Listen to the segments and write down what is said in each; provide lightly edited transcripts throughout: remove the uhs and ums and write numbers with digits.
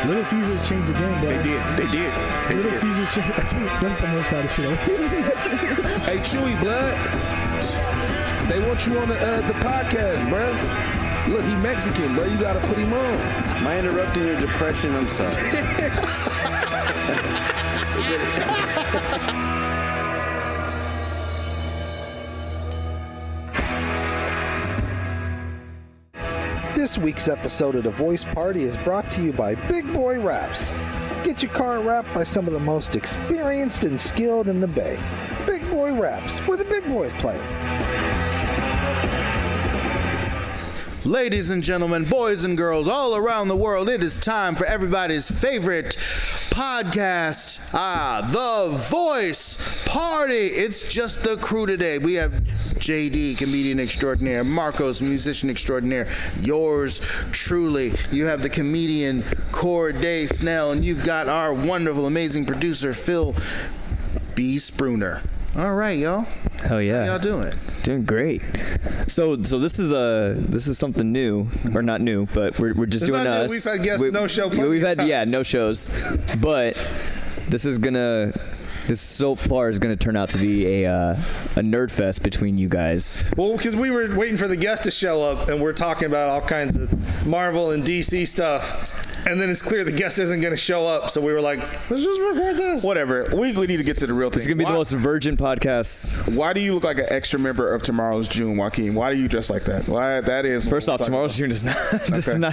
Little Caesars changed the game, bro. They did. Little Caesars changed. That's the most childish shit I've ever seen. Hey, Chewy, blood. They want you on the podcast, bro. Look, he Mexican, bro. You gotta put him on. Am I interrupting your depression? I'm sorry. This week's episode of The Voice Party is brought to you by Big Boy Wraps. Get your car wrapped by some of the most experienced and skilled in the Bay. Big Boy Wraps, where the big boys play. Ladies and gentlemen, boys and girls all around the world, it is time for everybody's favorite podcast, The Voice Party. It's just the crew today. We have JD, comedian extraordinaire, Marcos, musician extraordinaire, yours truly. You have the comedian Corday Snell, and you've got our wonderful, amazing producer, Phil B. Spruner. All right, y'all. Hell yeah. How y'all doing? Doing great. So this is something new, or not new, but we're just doing us. We've had guests no show. We've had no shows, but this so far is gonna turn out to be a nerd fest between you guys. Well, because we were waiting for the guest to show up, and we're talking about all kinds of Marvel and DC stuff. And then it's clear the guest isn't going to show up, so we were like, let's just record this. Whatever. We need to get to the real thing. It's going to be the most virgin podcast. Why do you look like an extra member of Tomorrow's June, Joaquin? Why do you dress like that? Why that is? First off, Tomorrow's June does not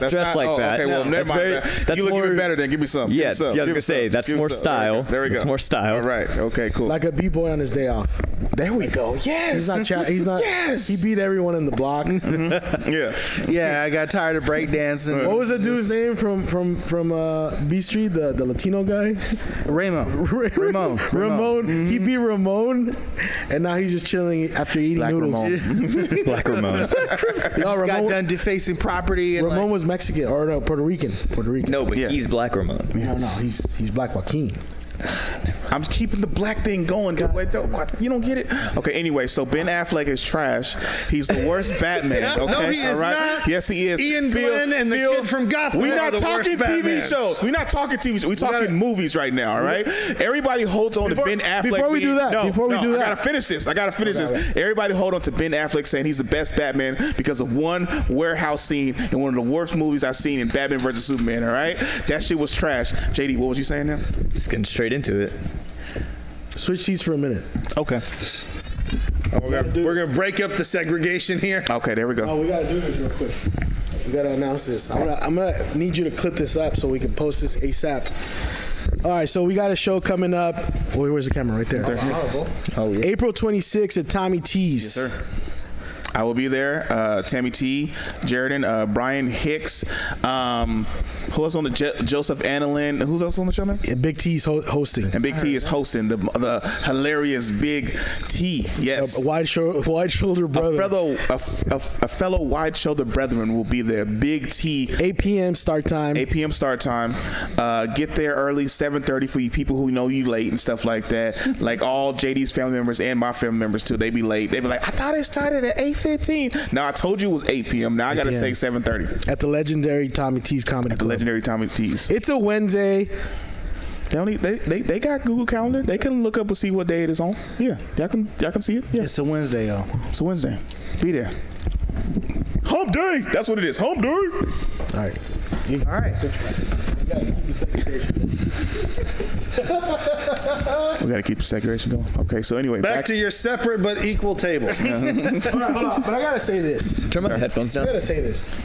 dress like that. Okay, well, never mind. You look even better then. Give me some. Yeah, I was going to say, that's more style. There we go. It's more style. All right. Okay, cool. Like a b-boy on his day off. There we go. Yes. He's not. Yes. He beat everyone in the block. Yeah, I got tired of breakdancing. What was the dude's name from B Street, the Latino guy? Ramon. Ramon. Mm-hmm. He beat Ramon, and now he's just chilling after eating Black noodles. Ramon. Black Ramon. Ramon got done defacing property. And Ramon was Mexican, or no, Puerto Rican. No, but he's Black Ramon. No, he's Black Joaquin. I'm keeping the black thing going. Wait, you don't get it? Okay, anyway, so Ben Affleck is trash. He's the worst Batman. Okay? No, he is not. Yes, he is. Ian Glenn and the kid from Gotham. We're not talking TV Batmans. shows. We're not talking TV shows. We're talking movies right now, all right? Everybody holds on to Ben Affleck. Before we do that, I gotta finish this. Everybody hold on to Ben Affleck saying he's the best Batman because of one warehouse scene in one of the worst movies I've seen in Batman vs. Superman, all right? That shit was trash. JD, what was you saying now? Just getting straight into it. Switch seats for a minute. Okay. We're gonna break up the segregation here. Okay, there we go. Oh, we gotta do this real quick. We gotta announce this. I'm gonna need you to clip this up so we can post this ASAP. All right, so we got a show coming up. Where's the camera? Right there. Oh, yeah. April 26th at Tommy T's. Yes, sir. I will be there. Tammy T, Jaredon, Brian Hicks. Who else on the Joseph Annalyn? Who's else on the show now? Yeah, Big T's hosting. And Big T is hosting the hilarious Big T. Yes, a wide shoulder brother. A fellow wide shoulder brethren will be there. Big T. 8 p.m. start time. Get there early, 7:30 for you people who know you late and stuff like that. Like all JD's family members and my family members too. They be late. They be like, I thought it started at 8:15. Now I told you it was 8 p.m. Now I gotta say 7:30 at the legendary Tommy T's Comedy Club. Legendary Tommy T's. It's a Wednesday. They got Google Calendar. They can look up and see what day it is on. Yeah, y'all can see it. Yeah, it's a Wednesday, y'all. It's a Wednesday. Be there. Hump day. That's what it is. Hump day. All right. All right. We gotta keep the segregation going. Okay, so anyway, back to your separate but equal table. Hold on, but I gotta say this. Turn my headphones down. I gotta say this.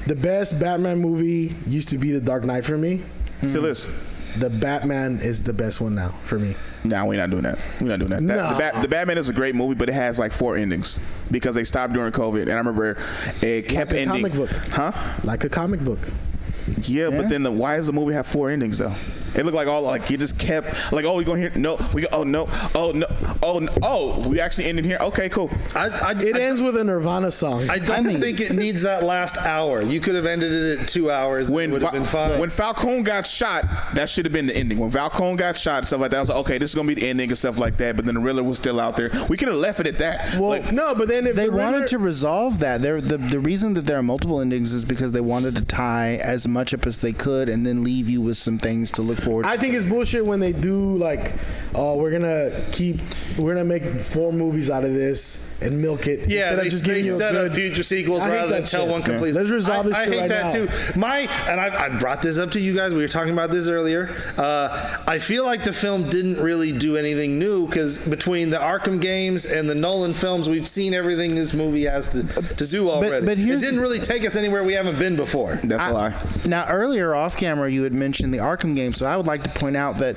The best Batman movie used to be The Dark Knight for me. Still is. The Batman is the best one now for me. No, we're not doing that. The Batman is a great movie, but it has like 4 endings because they stopped during COVID. And I remember it kept ending. Like a comic book. Huh? Like a comic book. Yeah, but then why does the movie have 4 endings though? It looked like all like he just kept like, oh, we going here? No, we go. Oh no, oh no, oh no, oh, we actually ended here. Okay, cool. It ends with a Nirvana song. I don't think it needs that last hour. You could have ended it at 2 hours. When it would have been fine. When Falcone got shot, that should have been the ending. When Falcone got shot and stuff like that, I was like, okay, this is gonna be the ending and stuff like that. But then the Riddler was still out there. We could have left it at that. Well, like, no, but then if They the wanted Riddler- to resolve that. The reason that there are multiple endings is because they wanted to tie as much up as they could and then leave you with some things to look forward to. I think it's bullshit when they do like, oh, we're gonna make 4 movies out of this and milk it. Yeah, instead of they just giving you a set up good- future sequels I hate rather than that tell shit. one complete. Let's resolve this I shit hate right that now. too. I brought this up to you guys. We were talking about this earlier. I feel like the film didn't really do anything new because between the Arkham games and the Nolan films, we've seen everything this movie has to do already. but here's it didn't really take us anywhere we haven't been before. that's a lie. Now, earlier off camera, you had mentioned the Arkham game, so I would like to point out that,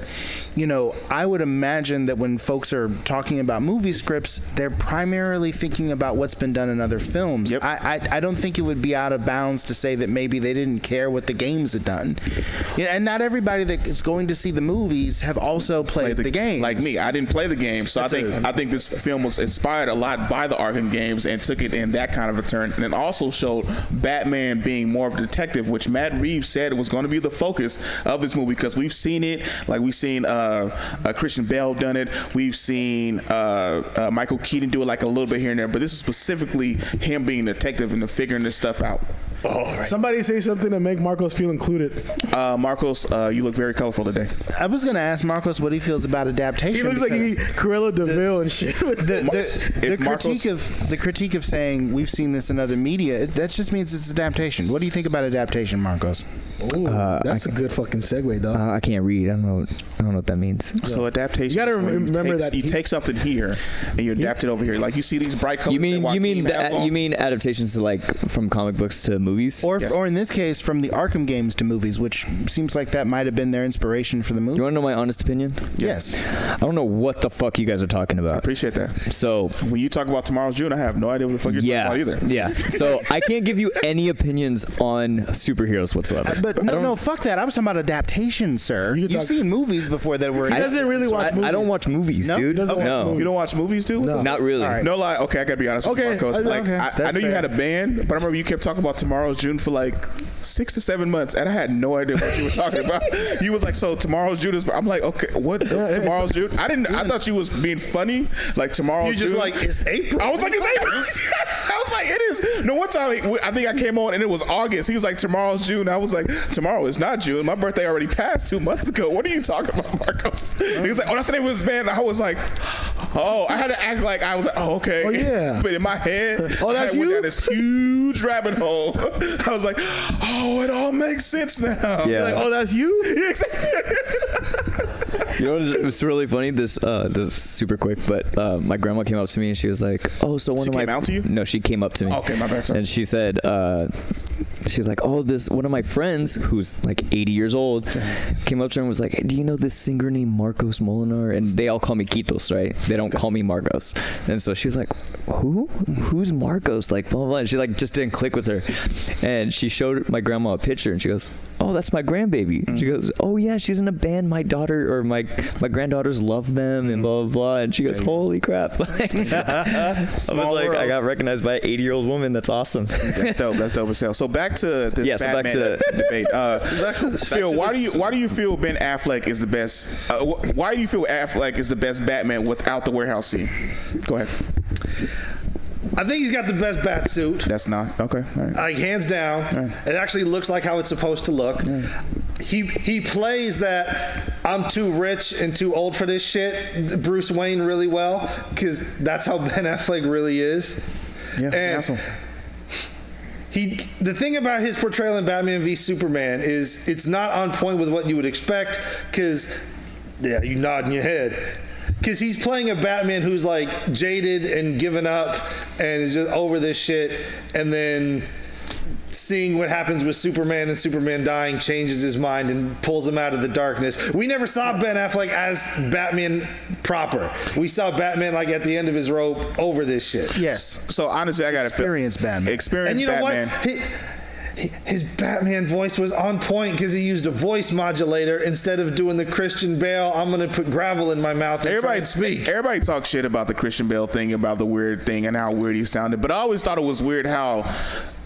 I would imagine that when folks are talking about movie scripts, they're primarily thinking about what's been done in other films. Yep. I don't think it would be out of bounds to say that maybe they didn't care what the games had done. And not everybody that is going to see the movies have also played the games. Like me, I didn't play the game, so I think this film was inspired a lot by the Arkham games and took it in that kind of a turn, and then also showed Batman being more of a detective, which Matt Reeves said was going to be the focus of this movie because we've seen it, like we've seen Christian Bale done it, we've seen Michael Keaton do it like a little bit here and there, but this is specifically him being a detective and figuring this stuff out. Somebody say something to make Marcos feel included. Marcos, you look very colorful today. I was going to ask Marcos what he feels about adaptation. He looks like Cruella de Vil and shit. The critique of saying we've seen this in other media, that just means it's adaptation. What do you think about adaptation, Marcos? Ooh, that's a good fucking segue, though. I can't read. I don't know what that means. So adaptation. You gotta is when remember that you take something here and you adapt it over here. Like you see these bright colors. You mean adaptations to like from comic books to movies? Or in this case, from the Arkham games to movies, which seems like that might have been their inspiration for the movie. You want to know my honest opinion? Yes. I don't know what the fuck you guys are talking about. I appreciate that. So when you talk about Tomorrow's June, I have no idea what the fuck you're talking about either. Yeah. So I can't give you any opinions on superheroes whatsoever. But no, fuck that. I was talking about adaptation, sir. You've seen movies before that were. He doesn't really watch movies. I don't watch movies, No? dude. Doesn't watch movies. You don't watch movies, too? No. Not really. All right. No lie. Okay, I gotta be honest with you, Okay, Marcos. Like, okay. I That's know you fair. had a band, but I remember you kept talking about Tomorrow's June for like 6 to 7 months, and I had no idea what you were talking about. You was like, so Tomorrow's June is. I'm like, okay, what? Tomorrow's June? I thought you was being funny. Like Tomorrow's June. You just like, it's April. I was like, it's April. I was like, it is. No, one time I think I came on and it was August. He was like, tomorrow's June. I was like, tomorrow is not June. My birthday already passed 2 months ago. What are you talking about, Marcos? He was like, oh, that's the name of his band. I was like, oh, I had to act like I was like, oh, okay. Oh, yeah. But in my head, Oh, that's I went you? down this huge rabbit hole. I was like, oh, it all makes sense now. Yeah. Like, oh, that's you? Yeah, exactly. You know what's really funny? This super quick, but my grandma came up to me and she was like, "Oh, so one She of my came out to you? No, she came up to me. Okay, my bad, sorry. And she said, she's like, "Oh, this one of my friends who's like 80 years old came up to her and was like, hey, do you know this singer named Marcos Molinar?" And they all call me Quitos, right? They don't call me Marcos. And so she was like, "Who? Who's Marcos?" Like blah blah blah. And she like just didn't click with her. And she showed my grandma a picture and she goes, "Oh, that's my grandbaby." She goes, "Oh yeah, she's in a band. My daughter or my granddaughters love them and blah blah blah." And she goes, "Holy crap!" Like, I was like, I got recognized by an 80-year-old woman. That's awesome. That's dope. That's dope as hell. So back to this Yeah, so back Batman to- debate. Phil, why do you feel Ben Affleck is the best? Why do you feel Affleck is the best Batman without the warehouse scene? Go ahead. I think he's got the best bat suit. That's not okay. All right. Like hands down, it actually looks like how it's supposed to look. He plays that I'm too rich and too old for this shit, Bruce Wayne, really well, because that's how Ben Affleck really is. Yeah, and awesome. the thing about his portrayal in Batman v Superman is it's not on point with what you would expect. Because you nod in your head. Because he's playing a Batman who's like jaded and given up and is just over this shit, and then seeing what happens with Superman and Superman dying changes his mind and pulls him out of the darkness. We never saw Ben Affleck as Batman proper. We saw Batman like at the end of his rope over this shit. Yes. So honestly, I got to Experienced Batman. Experienced And you know Batman. what? his Batman voice was on point because he used a voice modulator instead of doing the Christian Bale. I'm gonna put gravel in my mouth and try and speak. Everybody talks shit about the Christian Bale thing, about the weird thing and how weird he sounded. But I always thought it was weird how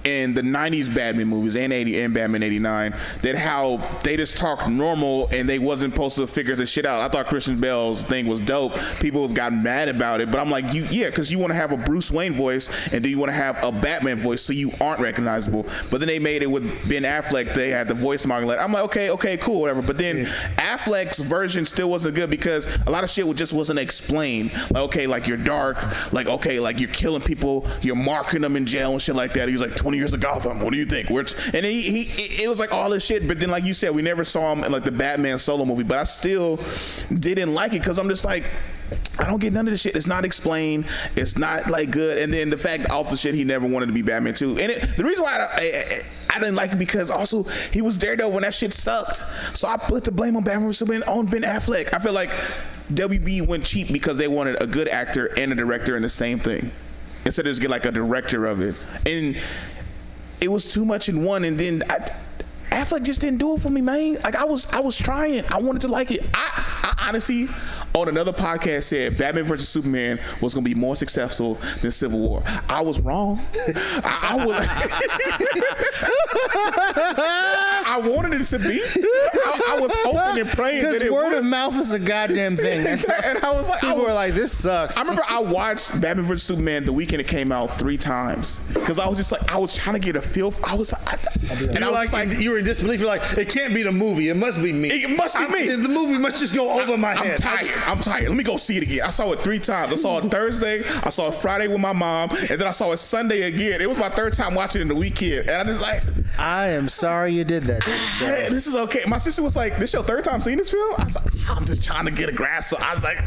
in the 90s Batman movies and Batman 89 that how they just talked normal and they wasn't supposed to figure the shit out. I thought Christian Bale's thing was dope. People got mad about it, but I'm like, because you want to have a Bruce Wayne voice and do you want to have a Batman voice so you aren't recognizable. But then they made it with Ben Affleck. They had the voice modulator. I'm like, okay, cool, whatever. But then Affleck's version still wasn't good because a lot of shit just wasn't explained. Like, okay, like you're dark. Like, okay, like you're killing people. You're marking them in jail and shit like that. He was like 20 years of Gotham. What do you think? And it was like all this shit. But then, like you said, we never saw him in like the Batman solo movie. But I still didn't like it because I'm just like, I don't get none of this shit. It's not explained. It's not like good. And then the fact off the shit he never wanted to be Batman too. And the reason why I didn't like it because also he was Daredevil when that shit sucked. So I put the blame on Batman on Ben Affleck. I feel like WB went cheap because they wanted a good actor and a director in the same thing instead of just get like a director of it. And it was too much in one. And then Affleck just didn't do it for me, man. Like I was trying. I wanted to like it. I honestly, on another podcast, said Batman vs Superman was gonna be more successful than Civil War. I was wrong. I wanted it to be. I was hoping and praying that it word would. of mouth is a goddamn thing. And I was like, people were like, this sucks. I remember I watched Batman vs Superman the weekend it came out 3 times because I was just like, I was trying to get a feel. I was like, you were in disbelief. You're like, it can't be the movie. It must be me. It must be me. The movie must just go over my head. I'm tired. Let me go see it again. I saw it 3 times. I saw it Thursday. I saw it Friday with my mom, and then I saw it Sunday again. It was my 3rd time watching it in the weekend, and I just like, I am sorry you did that. This is okay. My sister was like, "This your 3rd time seeing this film?" I was like, "I'm just trying to get a grasp." So I was like,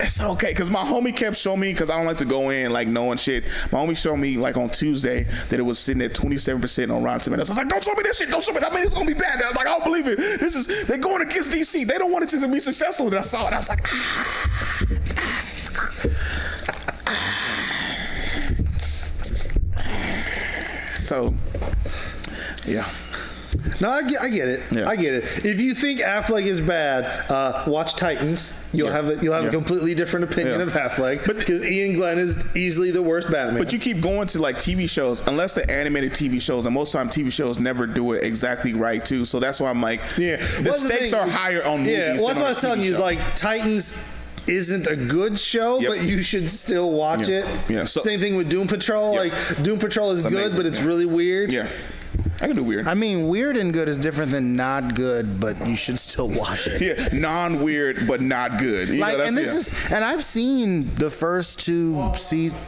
it's okay, because my homie kept showing me, because I don't like to go in like knowing shit. My homie showed me like on Tuesday that it was sitting at 27% on Rotten Tomatoes. I was like, "Don't show me this shit. Don't show me that. I mean, it's gonna be bad." I was like, "I don't believe it. They're going against DC. They don't want it to be successful." And I saw it. I was like, so, yeah. No, I get it. Yeah. I get it. If you think Affleck is bad, watch Titans. You'll have a completely different opinion of Affleck because Ian Glenn is easily the worst Batman. But you keep going to like TV shows, unless the animated TV shows, and most time TV shows never do it exactly right too. So that's why I'm like, the stakes are higher on movies. Yeah, well, that's what I was telling you. Is like Titans isn't a good show, but you should still watch it. Yeah. So, same thing with Doom Patrol. Like Doom Patrol is good, but it's really weird. Yeah. I can do weird. I mean, weird and good is different than not good, but you should still watch it. Yeah, non-weird but not good. You know, and I've seen the first 2 seasons.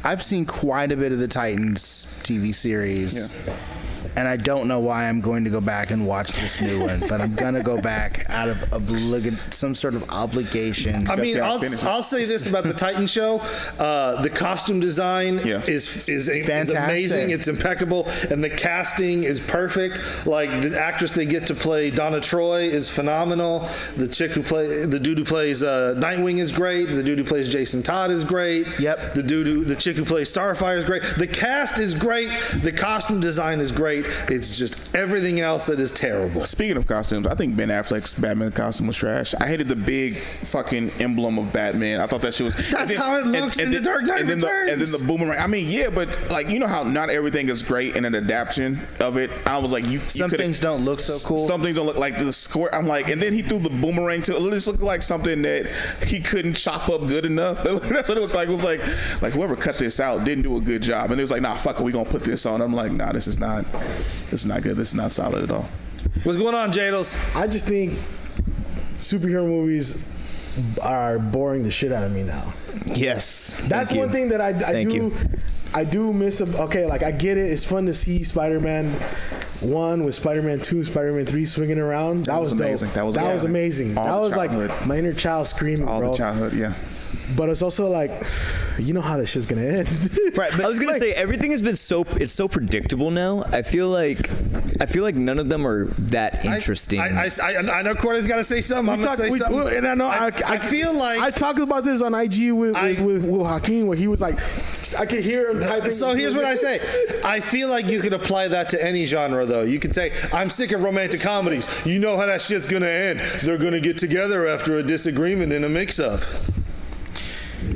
I've seen quite a bit of the Titans TV series. Yeah. And I don't know why I'm going to go back and watch this new one, but I'm going to go back out of some sort of obligation. I mean, I'll say this about the Titan show. The costume design is amazing. It's impeccable. And the casting is perfect. Like, the actress they get to play Donna Troy is phenomenal. The dude who plays Nightwing is great. The dude who plays Jason Todd is great. Yep. The chick who plays Starfire is great. The cast is great. The costume design is great. It's just everything else that is terrible. Speaking of costumes, I think Ben Affleck's Batman costume was trash. I hated the big fucking emblem of Batman. I thought that shit was... That's how it looks in The Dark Knight Returns. And then the boomerang. I mean, yeah, but like, you know how not everything is great in an adaptation of it? I was like, some things don't look so cool. Some things don't look like the squirt. I'm like, and then he threw the boomerang to... It just looked like something that he couldn't chop up good enough. That's what it looked like. It was like whoever cut this out didn't do a good job. And it was like, nah, fuck it, we gonna put this on. I'm like, nah, this is not good. This is not solid at all. What's going on, Jados? I just think superhero movies are boring the shit out of me now. Yes. That's one thing that I do miss. Okay, like I get it. It's fun to see Spider-Man 1 with Spider-Man 2, Spider-Man 3 swinging around. That was amazing. Dope. That was amazing. That was like my inner child screaming, all bro. the childhood, yeah. But it's also like, you know how this shit's gonna end. Right, but I was gonna say everything has been so predictable now. I feel like none of them are that interesting. I know Corey's got to say something. I'm gonna say something. And I know I feel like I talked about this on IG with Hakeem, where he was like, I can hear him typing. So here's what I say. I feel like you could apply that to any genre, though. You could say, I'm sick of romantic comedies. You know how that shit's going to end. They're going to get together after a disagreement and a mix-up.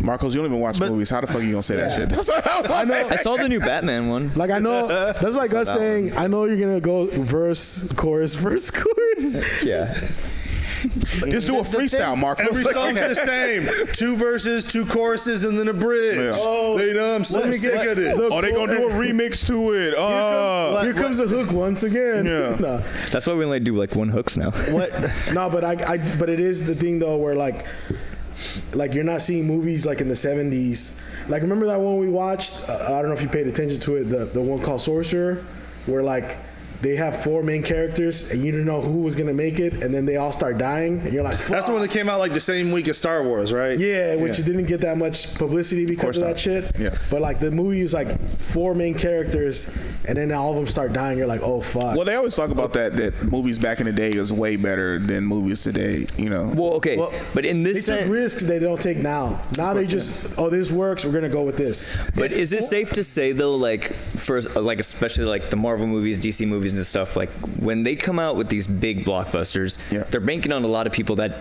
Marcos, you don't even watch movies. How the fuck are you gonna say that shit? I know. I saw the new Batman one. Like I know that's like us saying, I know you're gonna go verse, chorus, verse, chorus. Yeah. Just do a freestyle, Marcos. Every song's the same. 2 verses, 2 choruses, and then a bridge. Yeah. Oh, they know I'm so sick of this. Oh, they gonna do a remix to it. Here comes the hook once again. Yeah. No. That's why we only do like 1 hooks now. What? No, but but it is the thing though where like you're not seeing movies like in the 70s. Like remember that one we watched? I don't know if you paid attention to it. The one called Sorcerer, where like they have 4 main characters and you didn't know who was gonna make it, and then they all start dying, and you're like, fuck. That's the one that came out like the same week as Star Wars, right? Yeah, which didn't get that much publicity because of that shit. Yeah. But like the movie was like 4 main characters, and then all of them start dying. You're like, oh fuck. Well, they always talk about that movies back in the day is way better than movies today. You know. Well, okay, but in They this took sense, risks they don't take now. Now they just, oh, this works, we're gonna go with this. but is it safe to say though, like first, like especially like the Marvel movies, DC movies, and stuff, like when they come out with these big blockbusters, they're banking on a lot of people that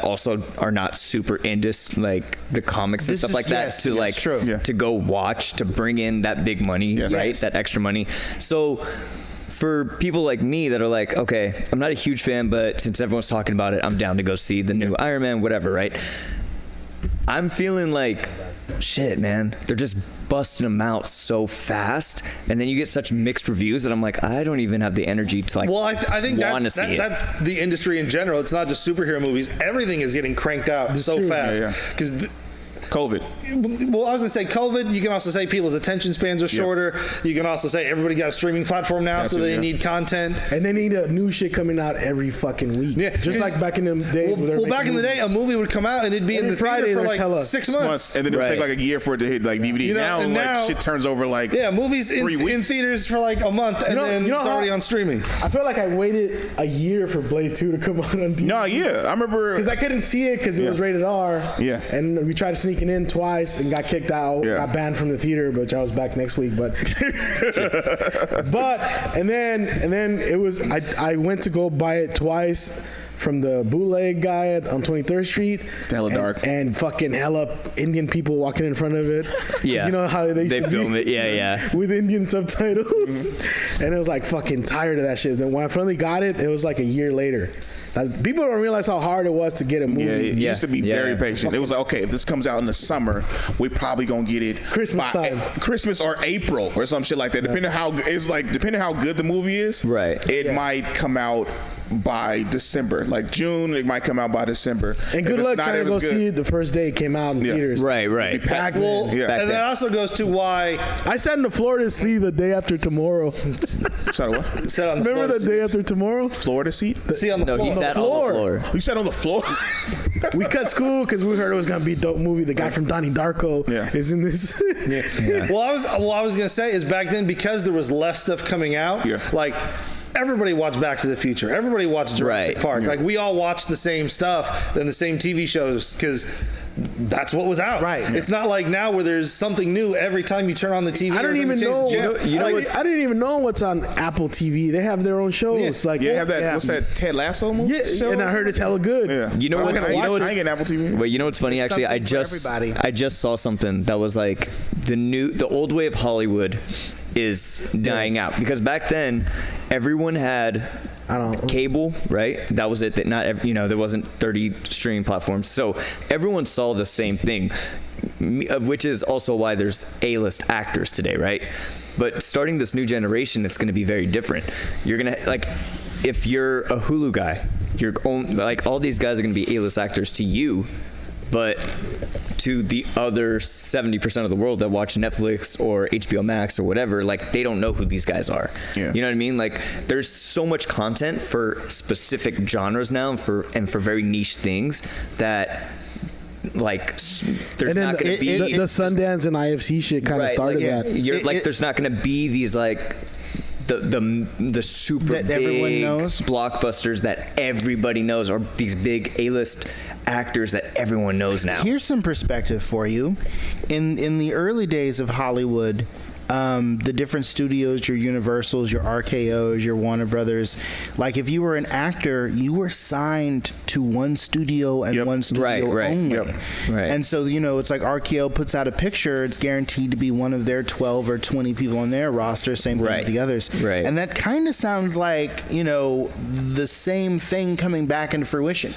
also are not super into like the comics and stuff like that to go watch, to bring in that big money, right? That extra money. So for people like me that are like, okay, I'm not a huge fan, but since everyone's talking about it, I'm down to go see the new Iron Man, whatever, right? I'm feeling like, shit, man, they're just busting them out so fast, and then you get such mixed reviews that I'm like, I don't even have the energy to like. Well, I think that's the industry in general. It's not just superhero movies. Everything is getting cranked out so fast because. COVID. Well, I was gonna say COVID. You can also say people's attention spans are shorter. You can also say everybody got a streaming platform now, so they need content, and they need a new shit coming out every fucking week. Yeah, just like back in the days. Well, back in the day, a movie would come out and it'd be in the theater for like 6 months, and then it would take like a year for it to hit like DVD. Now shit turns over like movies in theaters for like a month, and then it's already on streaming. I feel like I waited a year for Blade 2 to come out on DVD. No, I remember because I couldn't see it because it was rated R. Yeah, and we tried to sneak it in twice and got kicked out. Got banned from the theater, but I was back next week. But and then it was I went to go buy it twice from the bootleg guy on 23rd Street. Hella dark. And fucking hella Indian people walking in front of it. Yeah. You know how they film it. Yeah. With Indian subtitles. And it was like fucking tired of that shit. Then when I finally got it, it was like a year later. People don't realize how hard it was to get a movie. Yeah, it used to be very patient. It was like, okay, if this comes out in the summer, we probably gonna get it Christmas time, Christmas or April or some shit like that. Depending how good the movie is, right? It might come out by December, like June. It might come out by December. And good luck trying to go see it the first day it came out in theaters. Right. Back then. And that also goes to why I sat in the floor to see The Day After Tomorrow. Sorry, what? Remember The Day After Tomorrow? Florida seat? See on the floor. He sat on the floor. You sat on the floor? We cut school because we heard it was gonna be a dope movie. The guy from Donnie Darko is in this. Well, I was gonna say is back then, because there was less stuff coming out. Like everybody watched Back to the Future. Everybody watched Jurassic Park. Like we all watched the same stuff and the same TV shows because that's what was out. Right. It's not like now where there's something new every time you turn on the TV. I don't even know. I didn't even know what's on Apple TV. They have their own shows. Like have that. What's that Ted Lasso movie? Yeah, and I heard it's hella good. Yeah. You know what's I ain't Apple TV. Wait, you know what's funny? Actually, I just saw something that was like the old way of Hollywood is dying out, because back then everyone had cable, right? That was it. That not every, there wasn't 30 streaming platforms, so everyone saw the same thing, which is also why there's A-list actors today, right? But starting this new generation, it's going to be very different. You're gonna if you're a Hulu guy, all these guys are going to be A-list actors to you, but to the other 70% of the world that watch Netflix or HBO Max or whatever, they don't know who these guys are. Yeah. You know what I mean? There's so much content for specific genres now and for very niche things that there's not going to be the Sundance and IFC shit kind of started that. There's not going to be these the super that big everyone knows blockbusters that everybody knows, or these big A-list actors that everyone knows now. Here's some perspective for you. In the early days of Hollywood, the different studios, your Universals, your RKOs, your Warner Brothers, like if you were an actor, you were signed to one studio and one studio only. Right. And so, it's like RKO puts out a picture, it's guaranteed to be one of their 12 or 20 people on their roster, same thing with the others. Right. And that kind of sounds like, the same thing coming back into fruition.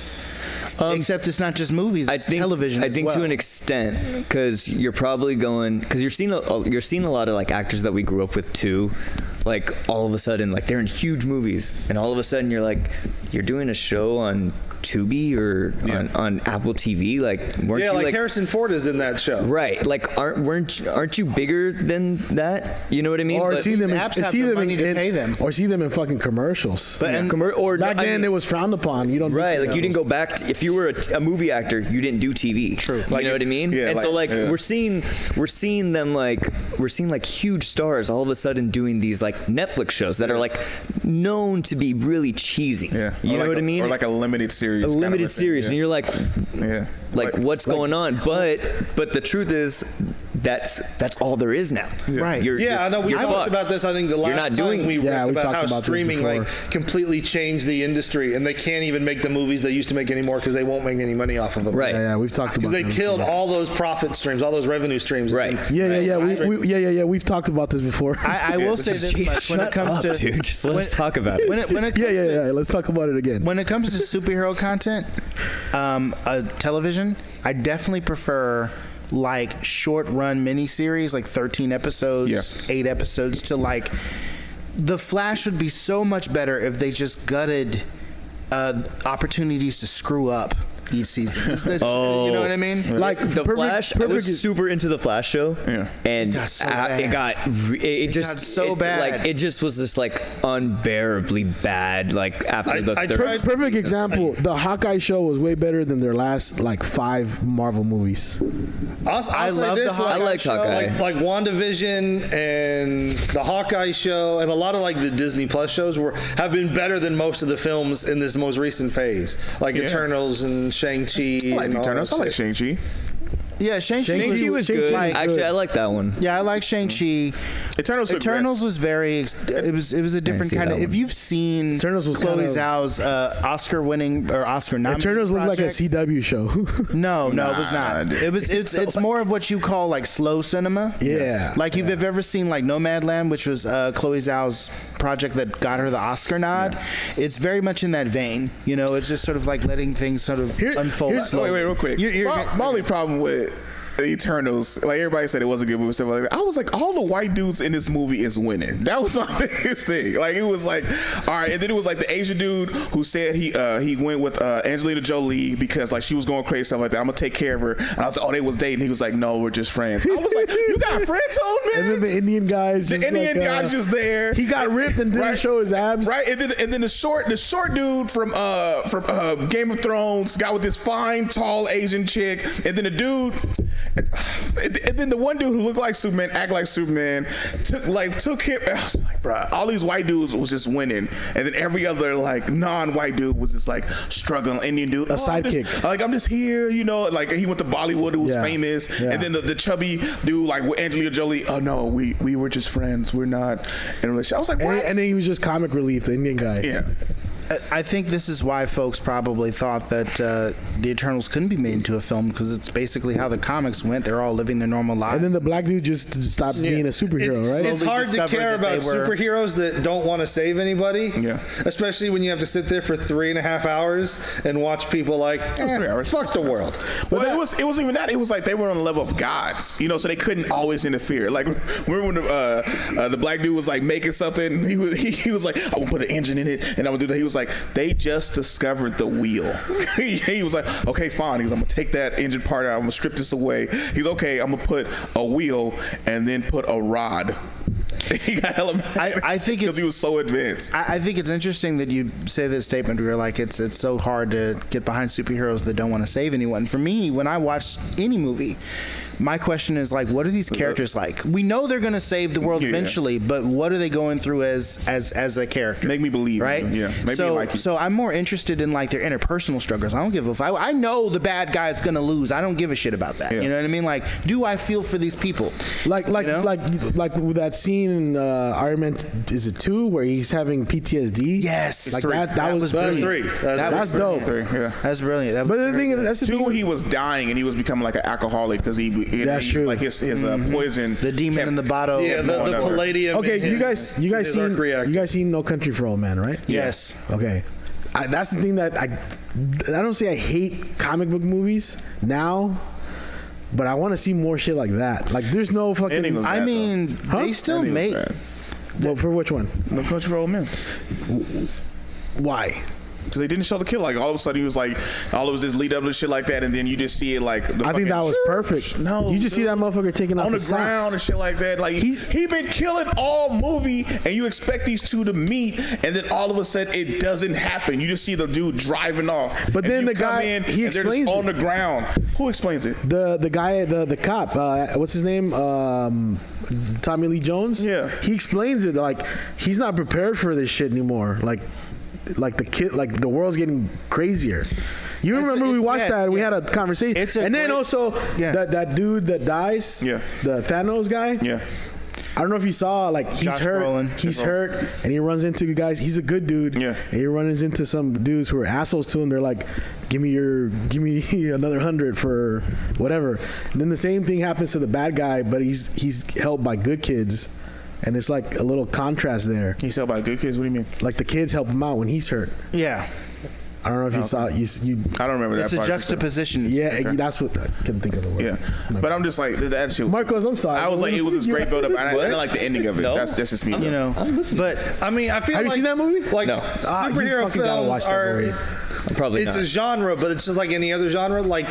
Except it's not just movies; it's television. I think to an extent, because you're probably because you're seeing a lot of like actors that we grew up with too. Like all of a sudden, like they're in huge movies, and all of a sudden you're doing a show on Tubi or on Apple TV. Like weren't you like Harrison Ford is in that show, right? Like aren't you bigger than that? You know what I mean? Or see them to pay them, or see them in fucking commercials. But or back then it was frowned upon. You don't like you didn't go back to, if you were a movie actor, you didn't do TV. True. You know what I mean? Yeah, and so we're seeing them we're seeing huge stars all of a sudden doing these like Netflix shows that are like known to be really cheesy. Yeah. You know what I mean? Or like a limited series. A limited series, and you're like, like what's going on? But the truth is, that's all there is now. Right. I know we talked about this. I think the last time we talked about how streaming completely changed the industry, and they can't even make the movies they used to make anymore because they won't make any money off of them. Right. Yeah, we've talked about because they killed all those profit streams, all those revenue streams. Right. We've talked about this before. I will say this much when it comes to dude, just let us talk about it. When it comes let's talk about it again. When it comes to superhero content, television, I definitely prefer like short run miniseries, like 13 episodes, 8 episodes, to like The Flash would be so much better if they just gutted opportunities to screw up each season. You know what I mean? Like the Flash, I was super into the Flash show, and it got so bad. Like it just was just like unbearably bad. Like after the third perfect example, the Hawkeye show was way better than their last like 5 Marvel movies. I love the Hawkeye show. Like WandaVision and the Hawkeye show, and a lot of like the Disney Plus shows have been better than most of the films in this most recent phase, like Eternals and Shang-Chi. I like the Eternals. I like Shang-Chi. Yeah, Shang-Chi was good. Actually, I like that one. Yeah, I like Shang-Chi. Eternals was very. It was a different kind of. If you've seen Eternals was Chloe Zhao's Oscar-winning or Oscar-nominated Eternals looked like a CW show. No, it was not. It's more of what you call like slow cinema. Yeah. Like if you've ever seen like Nomadland, which was Chloe Zhao's project that got her the Oscar nod. It's very much in that vein. It's just sort of like letting things sort of unfold. Wait, real quick. My only problem with Eternals, like everybody said it was a good movie, stuff like that. I was like, all the white dudes in this movie is winning. That was my biggest thing. Like it was like, all right, and then it was like the Asian dude who said he went with Angelina Jolie because like she was going crazy, stuff like that. I'm gonna take care of her. And I was like, oh, they was dating. He was like, no, we're just friends. I was like, you got friends on, man. And then the Indian guy's just guy's just there. He got ripped and didn't show his abs. Right, and then the short dude from Game of Thrones got with this fine tall Asian chick, and then the dude. And then the one dude who looked like Superman, act like Superman, took him. I was like, bro, all these white dudes was just winning, and then every other like non-white dude was just like struggling. Indian dude, a sidekick. I'm just here, like he went to Bollywood, who was famous, and then the chubby dude like with Angelina Jolie. Oh no, we were just friends. We're not in a relationship. I was like, what? And then he was just comic relief, the Indian guy. Yeah. I think this is why folks probably thought that the Eternals couldn't be made into a film, because it's basically how the comics went. They're all living their normal lives. And then the black dude just stopped being a superhero, right? It's hard to care about superheroes that don't want to save anybody. Yeah. Especially when you have to sit there for 3.5 hours and watch people like, fuck the world. Well, it wasn't even that. It was like they were on the level of gods, so they couldn't always interfere. Like, remember when the black dude was like making something? He was like, I will put an engine in it, and I would do that. He was like, they just discovered the wheel. He was like, okay, fine. He's, I'm gonna take that engine part out. I'm gonna strip this away. He's okay. I'm gonna put a wheel and then put a rod. He got hella mad. I think because he was so advanced. I think it's interesting that you say this statement where you're like, it's so hard to get behind superheroes that don't want to save anyone. For me, when I watch any movie, my question is like, what are these characters like? We know they're gonna save the world eventually, but what are they going through as a character? Make me believe, right? Yeah. Make me like you. So I'm more interested in like their interpersonal struggles. I don't give a fuck. I know the bad guy's gonna lose. I don't give a shit about that. You know what I mean? Like, do I feel for these people? Like with that scene in Iron Man, is it 2 where he's having PTSD? Yes, like three. that was That's brilliant. 3. That's dope. 3, yeah. That's brilliant. But the thing is, that's the 2, thing. he was dying and he was becoming like an alcoholic because That's true. Like his poison. The demon in the bottle. Yeah, the palladium. Okay, in you guys seen No Country for Old Men, right? Yes. Okay, that's the thing that I don't say I hate comic book movies now, but I want to see more shit like that. Like, there's no fucking. I mean, they still make. Well, for which one? No Country for Old Men. Why? Because they didn't show the kill. Like, all of a sudden he was like, all of this lead up to shit like that, and then you just see it like. I think that was perfect. No, you just see that motherfucker taking off on the his ground socks. and shit like that. Like he been killing all movie, and you expect these two to meet, and then all of a sudden it doesn't happen. You just see the dude driving off. But then the guy, he and they're explains just on it. the ground. Who explains it? The guy, the cop. What's his name? Tommy Lee Jones. Yeah. He explains it like he's not prepared for this shit anymore. Like the kid, like the world's getting crazier. You remember we watched that and we had a conversation. And then also that dude that dies, the Thanos guy. Yeah. I don't know if you saw, like, he's Josh hurt. Brolin. He's hurt, and he runs into guys. He's a good dude. Yeah. And he runs into some dudes who are assholes to him. They're like, give me another 100 for whatever. And then the same thing happens to the bad guy, but he's helped by good kids. And it's like a little contrast there. He's helped by good kids. What do you mean? Like the kids help him out when he's hurt. Yeah. I don't know if you saw it. You I don't remember that. It's a part. juxtaposition. Yeah, that's what I couldn't think of the word. Yeah, but I'm just like that shit. Marcos, I'm sorry. I was like, it was this great build up. I didn't like the ending of it. No. That's just me. You know, but I mean, I feel Have you like seen that movie? like No. You superhero fucking gotta watch films that are. movie. Probably It's not. a genre, but it's just like any other genre. Like,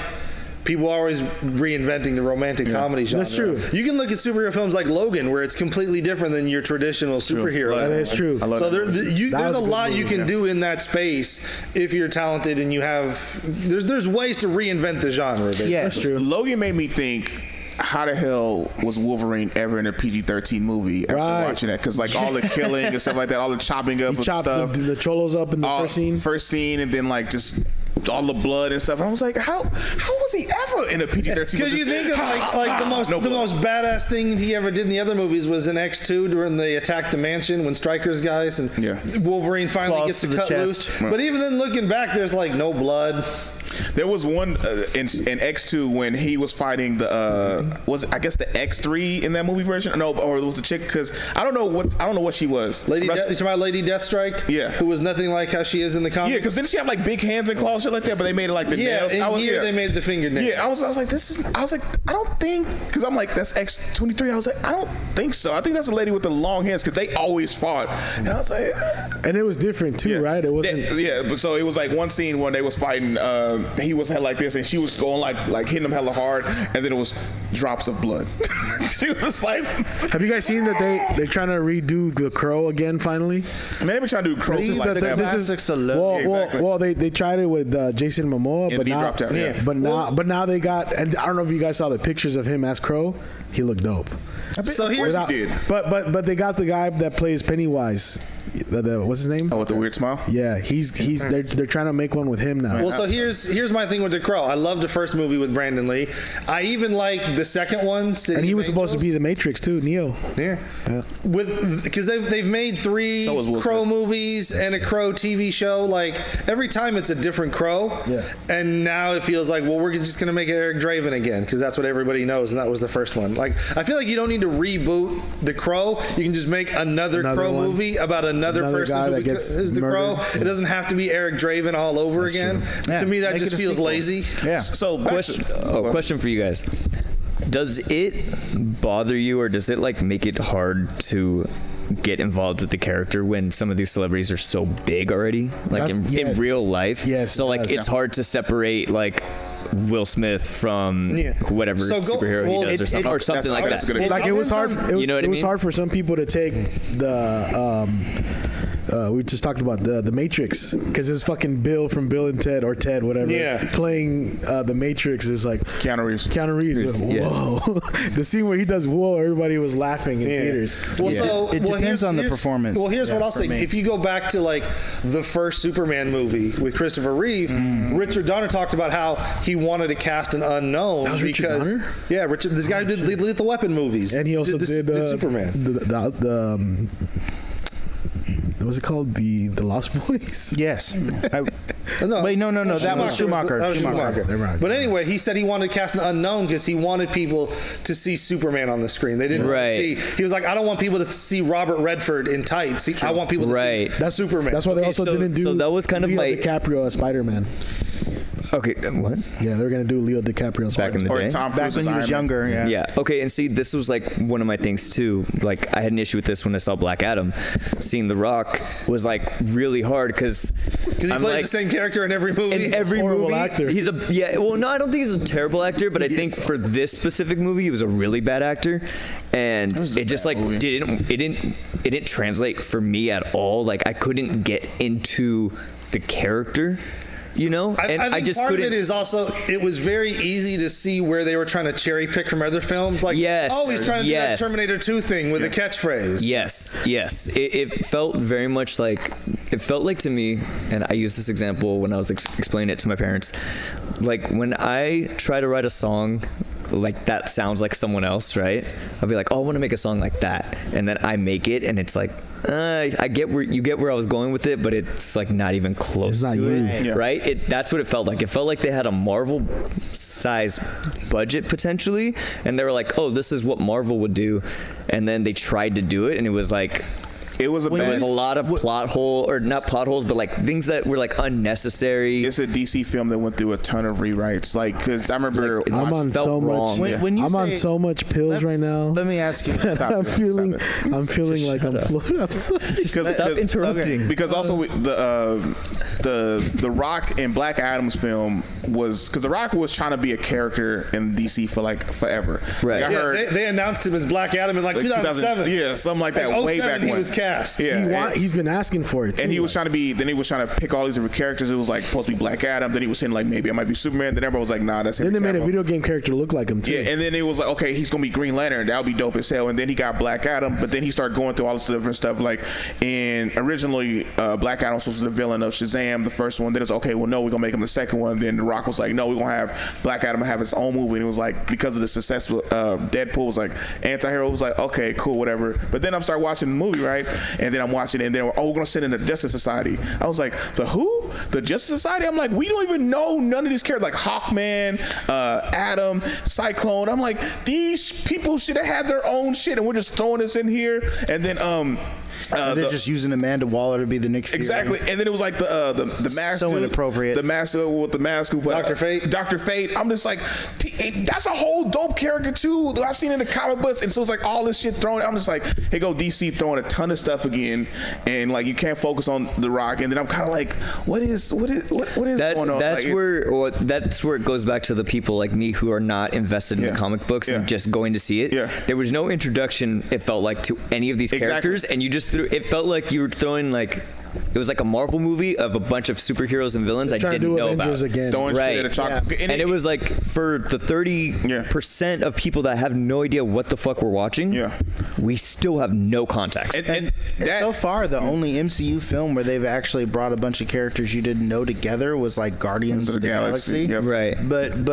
people are always reinventing the romantic comedy genre. That's true. You can look at superhero films like Logan, where it's completely different than your traditional superhero. That is true. I love So that. there's was a a good lot you movie, can do in that space if you're talented and you have. There's ways to reinvent the genre. Basically. yeah, That's true. Logan made me think, how the hell was Wolverine ever in a PG-13 movie after Right. watching that? Because like all the killing and stuff like that, all the chopping up He of chopped stuff, the cholos up in the first scene. and then like just all the blood and stuff. And I was like, how was he ever in a PG-13? Because you think of like the most badass thing he ever did in the other movies was in X2 during they attacked the mansion when Stryker's guys and Wolverine finally Claws gets to to the cut chest. loose. But even then, looking back, there's like no blood. There was one in X2 when he was fighting the was it, I guess the X3 in that movie version? No, or it was the chick because I don't know what she was. You talking about Lady Deathstrike? Yeah. Who was nothing like how she is in the comics? Yeah, because didn't she have like big hands and claws shit like that? But they made it like the Yeah, nails. they made the fingernails. Yeah, I was like, I don't think, because I'm like, that's X23. I was like, I don't think so. I think that's a lady with the long hands because they always fought. And I was like, And it was different too, right? It wasn't. but so it was like one scene when they was fighting. He was like this, and she was going like hitting him hella hard, and then it was drops of blood. She was just like. Have you guys seen that they're trying to redo the Crow again? Finally, Man, they been trying to do Crow These like are the that. classics of love. well, they tried it with Jason Momoa, And but he now, dropped out, yeah. but now they got, and I don't know if you guys saw the pictures of him as Crow. He looked dope. So here's Without- did. But they got the guy that plays Pennywise. What's his name? Oh, with the weird smile. Yeah, they're trying to make one with him now. Well, so here's my thing with The Crow. I love the first movie with Brandon Lee. I even like the second one. City And he of was supposed to Angels. be the Matrix too, Neo. Yeah. Because they've made 3 So was Will Crow Smith. movies and a Crow TV show. Like every time it's a different Crow. Yeah. And now it feels like, well, we're just gonna make it Eric Draven again because that's what everybody knows, and that was the first one. Like I feel like you don't need to reboot The Crow. You can just make another Crow one. movie about another Another person guy who that gets is the murdered. Crow. It doesn't have to be Eric Draven all over again. Yeah, To me, that make just it a feels sequel. lazy. Yeah. So Question for you guys. Does it bother you, or does it like make it hard to get involved with the character when some of these celebrities are so big already, like in Yes. real life? Yes, So it like does. it's hard to separate like Will Smith from whatever So superhero well, he does, or something like that's that. good. Like it was hard. You know what I it was mean? hard for some people to take the we just talked about the Matrix, because it was fucking Bill from Bill and Ted, or Ted, whatever. Yeah. Playing the Matrix is like Keanu Reeves. Keanu Reeves. Yeah. Whoa. The scene where he does whoa, everybody was laughing in theaters. Well, so It depends on the performance. Well, here's what I'll say. me. If you go back to like the first Superman movie with Christopher Reeve, Richard Donner talked about how he wanted to cast an unknown. That was Richard because Donner? yeah, Richard, this guy who did Lethal Weapon movies, And he also did Superman. the what was it called? The Lost Boys? Yes. No, Wait, no. That was Schumacher. That was Schumacher. Never mind. But anyway, he said he wanted to cast an unknown because he wanted people to see Superman on the screen. They didn't Right. see. He was like, I don't want people to see Robert Redford in tights. I want people to Right. see Superman. That's why they Okay, also so- didn't do so that was kind of Leo my- DiCaprio as Spider-Man. Okay, what? Yeah, they were going to do Leo DiCaprio as Back in the Or day? Tom Back Cruise when as he was Iron Man. younger, yeah. Yeah. Okay. And see, this was like one of my things too. Like, I had an issue with this when I saw Black Adam. Seeing The Rock was like really hard because he plays the same character in every movie. in every horrible movie. actor. He's a Well, no, I don't think he's a terrible actor, but I think for this specific movie, he was a really bad actor, and it just like movie. didn't translate for me at all. Like, I couldn't get into the character. You know, and I think just part couldn't. of it is also it was very easy to see where they were trying to cherry pick from other films. Like, Yes, oh, he's trying to do that yes. Terminator 2 thing with a catchphrase. Yes. It felt very much like, it felt like to me, and I used this example when I was explaining it to my parents, like when I try to write a song like that sounds like someone else, right? I'll be like, oh, I want to make a song like that, and then I make it, and it's like, I get where I was going with it, but it's like not even close It's not to you. it, Yeah. right? That's what it felt like. It felt like they had a Marvel size budget potentially, and they were like, oh, this is what Marvel would do, and then they tried to do it, and it was like, It was a there bad. was a lot of plot hole, or not plot holes, but like things that were like unnecessary. It's a DC film that went through a ton of rewrites. Like, because I remember Like, I'm on felt so wrong. much. When you I'm on say- so much pills right now. Let me ask you. I'm feeling like I'm floating. I'm Stop interrupting. Because also the Rock and Black Adam's film was, because the Rock was trying to be a character in DC for like forever. Right. Like, I Yeah, heard they announced him as Black Adam in like 2007. Yeah, something like that. Like way 07 back he when was cast. Yeah, He's been asking for it too. and he was trying to be. Then he was trying to pick all these different characters. It was like supposed to be Black Adam. Then he was saying like maybe I might be Superman. Then everybody was like, nah, that's Then Henry they made a Cavill. video game character look like him too. Yeah, and then it was like, okay, he's gonna be Green Lantern. That would be dope as hell. And then he got Black Adam, but then he started going through all this different stuff. Like, and originally Black Adam was supposed to be the villain of Shazam, the first one. Then it was okay, well, no, we're gonna make him the second one. Then The Rock was like, no, we're gonna have Black Adam have his own movie. And it was like, because of the successful Deadpool was like anti-hero, was like, okay, cool, whatever. But then I'm starting watching the movie, right? And then I'm watching it, and then we're gonna send in the Justice Society. I was like, the who? The Justice Society? I'm like, we don't even know none of these characters, like Hawkman, Adam, Cyclone. I'm like, these people should have had their own shit, and we're just throwing this in here. And then They're just using Amanda Waller to be the Nick Fury. exactly. And then it was like the mask, So dude, inappropriate. the master with the mask, Dr. Fate. Dr. Fate. I'm just like, that's a whole dope character too that I've seen in the comic books. And so it's like all this shit thrown. I'm just like, hey, go DC throwing a ton of stuff again, and like you can't focus on The Rock. And then I'm kind of like, what is going on? That's Like, that's where it goes back to the people like me who are not invested in Yeah. the comic books and Yeah. just going to see it. Yeah. There was no introduction, it felt like, to any of these Exactly. characters, and you just threw. It felt like you were throwing like. It was like a Marvel movie of a bunch of superheroes and villains I trying to didn't do know Avengers about. again. throwing Right. shit at chocolate. And it was like for the 30% of people that have no idea what the fuck we're watching, Yeah. we still have no context. and that, So far, the only MCU film where they've actually brought a bunch of characters you didn't know together was like Guardians of the Galaxy. Yep. Right. But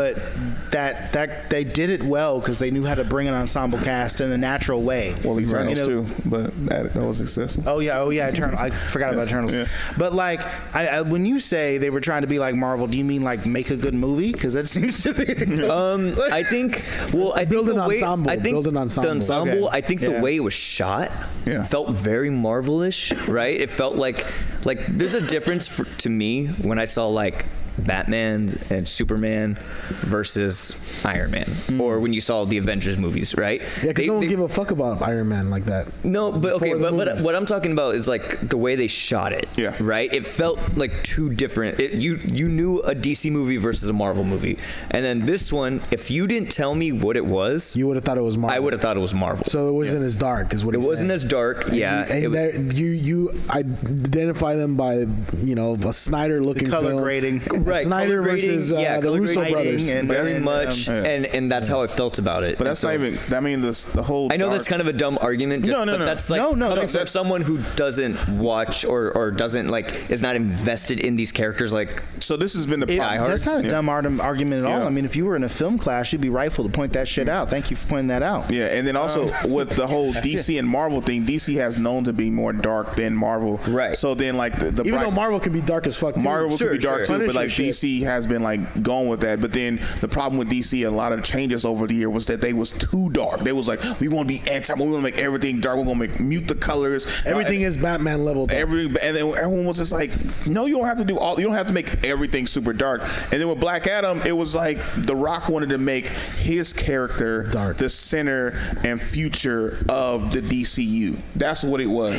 that they did it well because they knew how to bring an ensemble cast in a natural way. well, Eternals You know- too, but that was successful. Oh yeah, Eternal. I forgot about Eternals. Yeah. But like, I when you say they were trying to be like Marvel, do you mean like make a good movie? Because that seems to be. I think Build the an way, ensemble, I think build an ensemble. the ensemble. Okay. I think Yeah. the way it was shot Yeah. felt very Marvel-ish, right? It felt like there's a difference to me when I saw like Batman and Superman versus Iron Man, or when you saw the Avengers movies, right? Yeah, because no one give a fuck about Iron Man like that. No, but okay, Before the but movies. what I'm talking about is like the way they shot it. Yeah. Right. It felt like two different. You knew a DC movie versus a Marvel movie, and then this one, if you didn't tell me what it was, You would have thought it was Marvel. I would have thought it was Marvel. So it wasn't as dark, is what It wasn't as dark. Yeah. And you identify them by a Snyder looking color film. grading. Right, Snyder color grading, versus yeah, the color Russo grading brothers. and- very and, much, and that's how I felt about it. But that's And not even. I mean, the whole. I know dark, that's kind of a dumb argument. Just, No, no, but no. that's like No, no, coming that's- from someone who doesn't watch or doesn't is not invested in these characters. Like, So this has been the problem. That's not a dumb argument at all. Yeah. I mean, if you were in a film class, you'd be rightful to point that shit out. Thank you for pointing that out. Yeah, and then also with the whole DC and Marvel thing, DC has known to be more dark than Marvel. Right. So then, like the Even though Marvel can be dark as fuck too. Marvel Sure, could be dark sure. too, but like Punisher DC has been like going with that. But then the problem with DC, a lot of changes over the year was that they was too dark. They was like, we want to be anti, we want to make everything dark. We're gonna mute the colors. Everything is Batman level dark. And then everyone was just like, no, you don't have to do all. You don't have to make everything super dark. And then with Black Adam, it was like The Rock wanted to make his character Dark. the center and future of the DCU. That's what it was.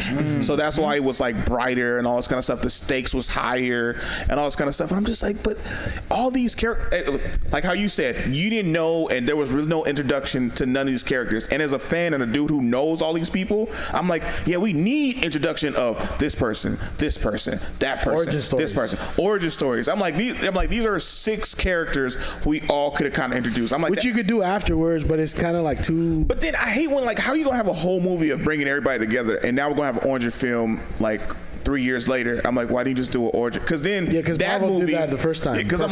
So that's why it was like brighter and all this kind of stuff. The stakes was higher and all this kind of stuff. And I'm just like, but all these characters, like how you said, you didn't know, and there was really no introduction to none of these characters. And as a fan and a dude who knows all these people, I'm like, yeah, we need introduction of this person, that person, Origin stories. this person, origin stories. I'm like, these are 6 characters we all could have kind of introduced. I'm like, Which you could do afterwards, but it's kind of like too. but then I hate when, like, how are you gonna have a whole movie of bringing everybody together, and now we're gonna have an origin film like 3 years later? I'm like, why didn't you just do an origin? Because then that Marvel movie did that the first time. Because I'm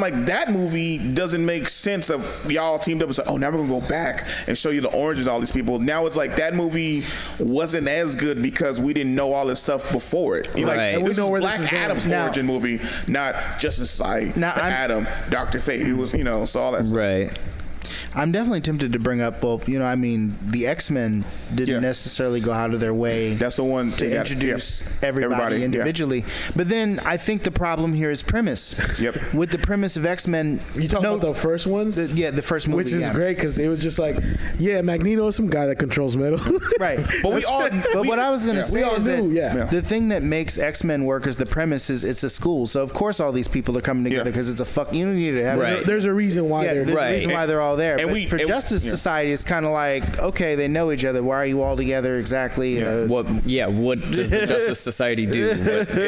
like, that movie doesn't make sense of y'all teamed up and said, oh, now we're gonna go back and show you the origins of all these people. Now it's like that movie wasn't as good because we didn't know all this stuff before it. Right. Like, And we this know was where this Black is going. Adam's Now- origin movie, not Justice Society. Now, Adam, Dr. Fate. It was, so all that stuff. right. I'm definitely tempted to bring up, I mean, the X-Men didn't necessarily go out of their way That's the one to they got- introduce yeah. everybody yeah. individually. But then I think the problem here is premise. Yep. With the premise of X-Men, You talking about the first ones? the first movie, Which is yeah. great because it was just like, yeah, Magneto is some guy that controls metal. Right. But we all. But what I was going to say We all is that knew, yeah. the thing that makes X-Men work is the premise is it's a school. So of course all these people are coming together Yeah. because it's a you don't need to have Right. There's a reason why Yeah, they're there's a reason why they're all there. And But we- for and- Justice yeah. Society, it's kind of like, okay, they know each other. Why are you all together exactly? What does the Justice Society do?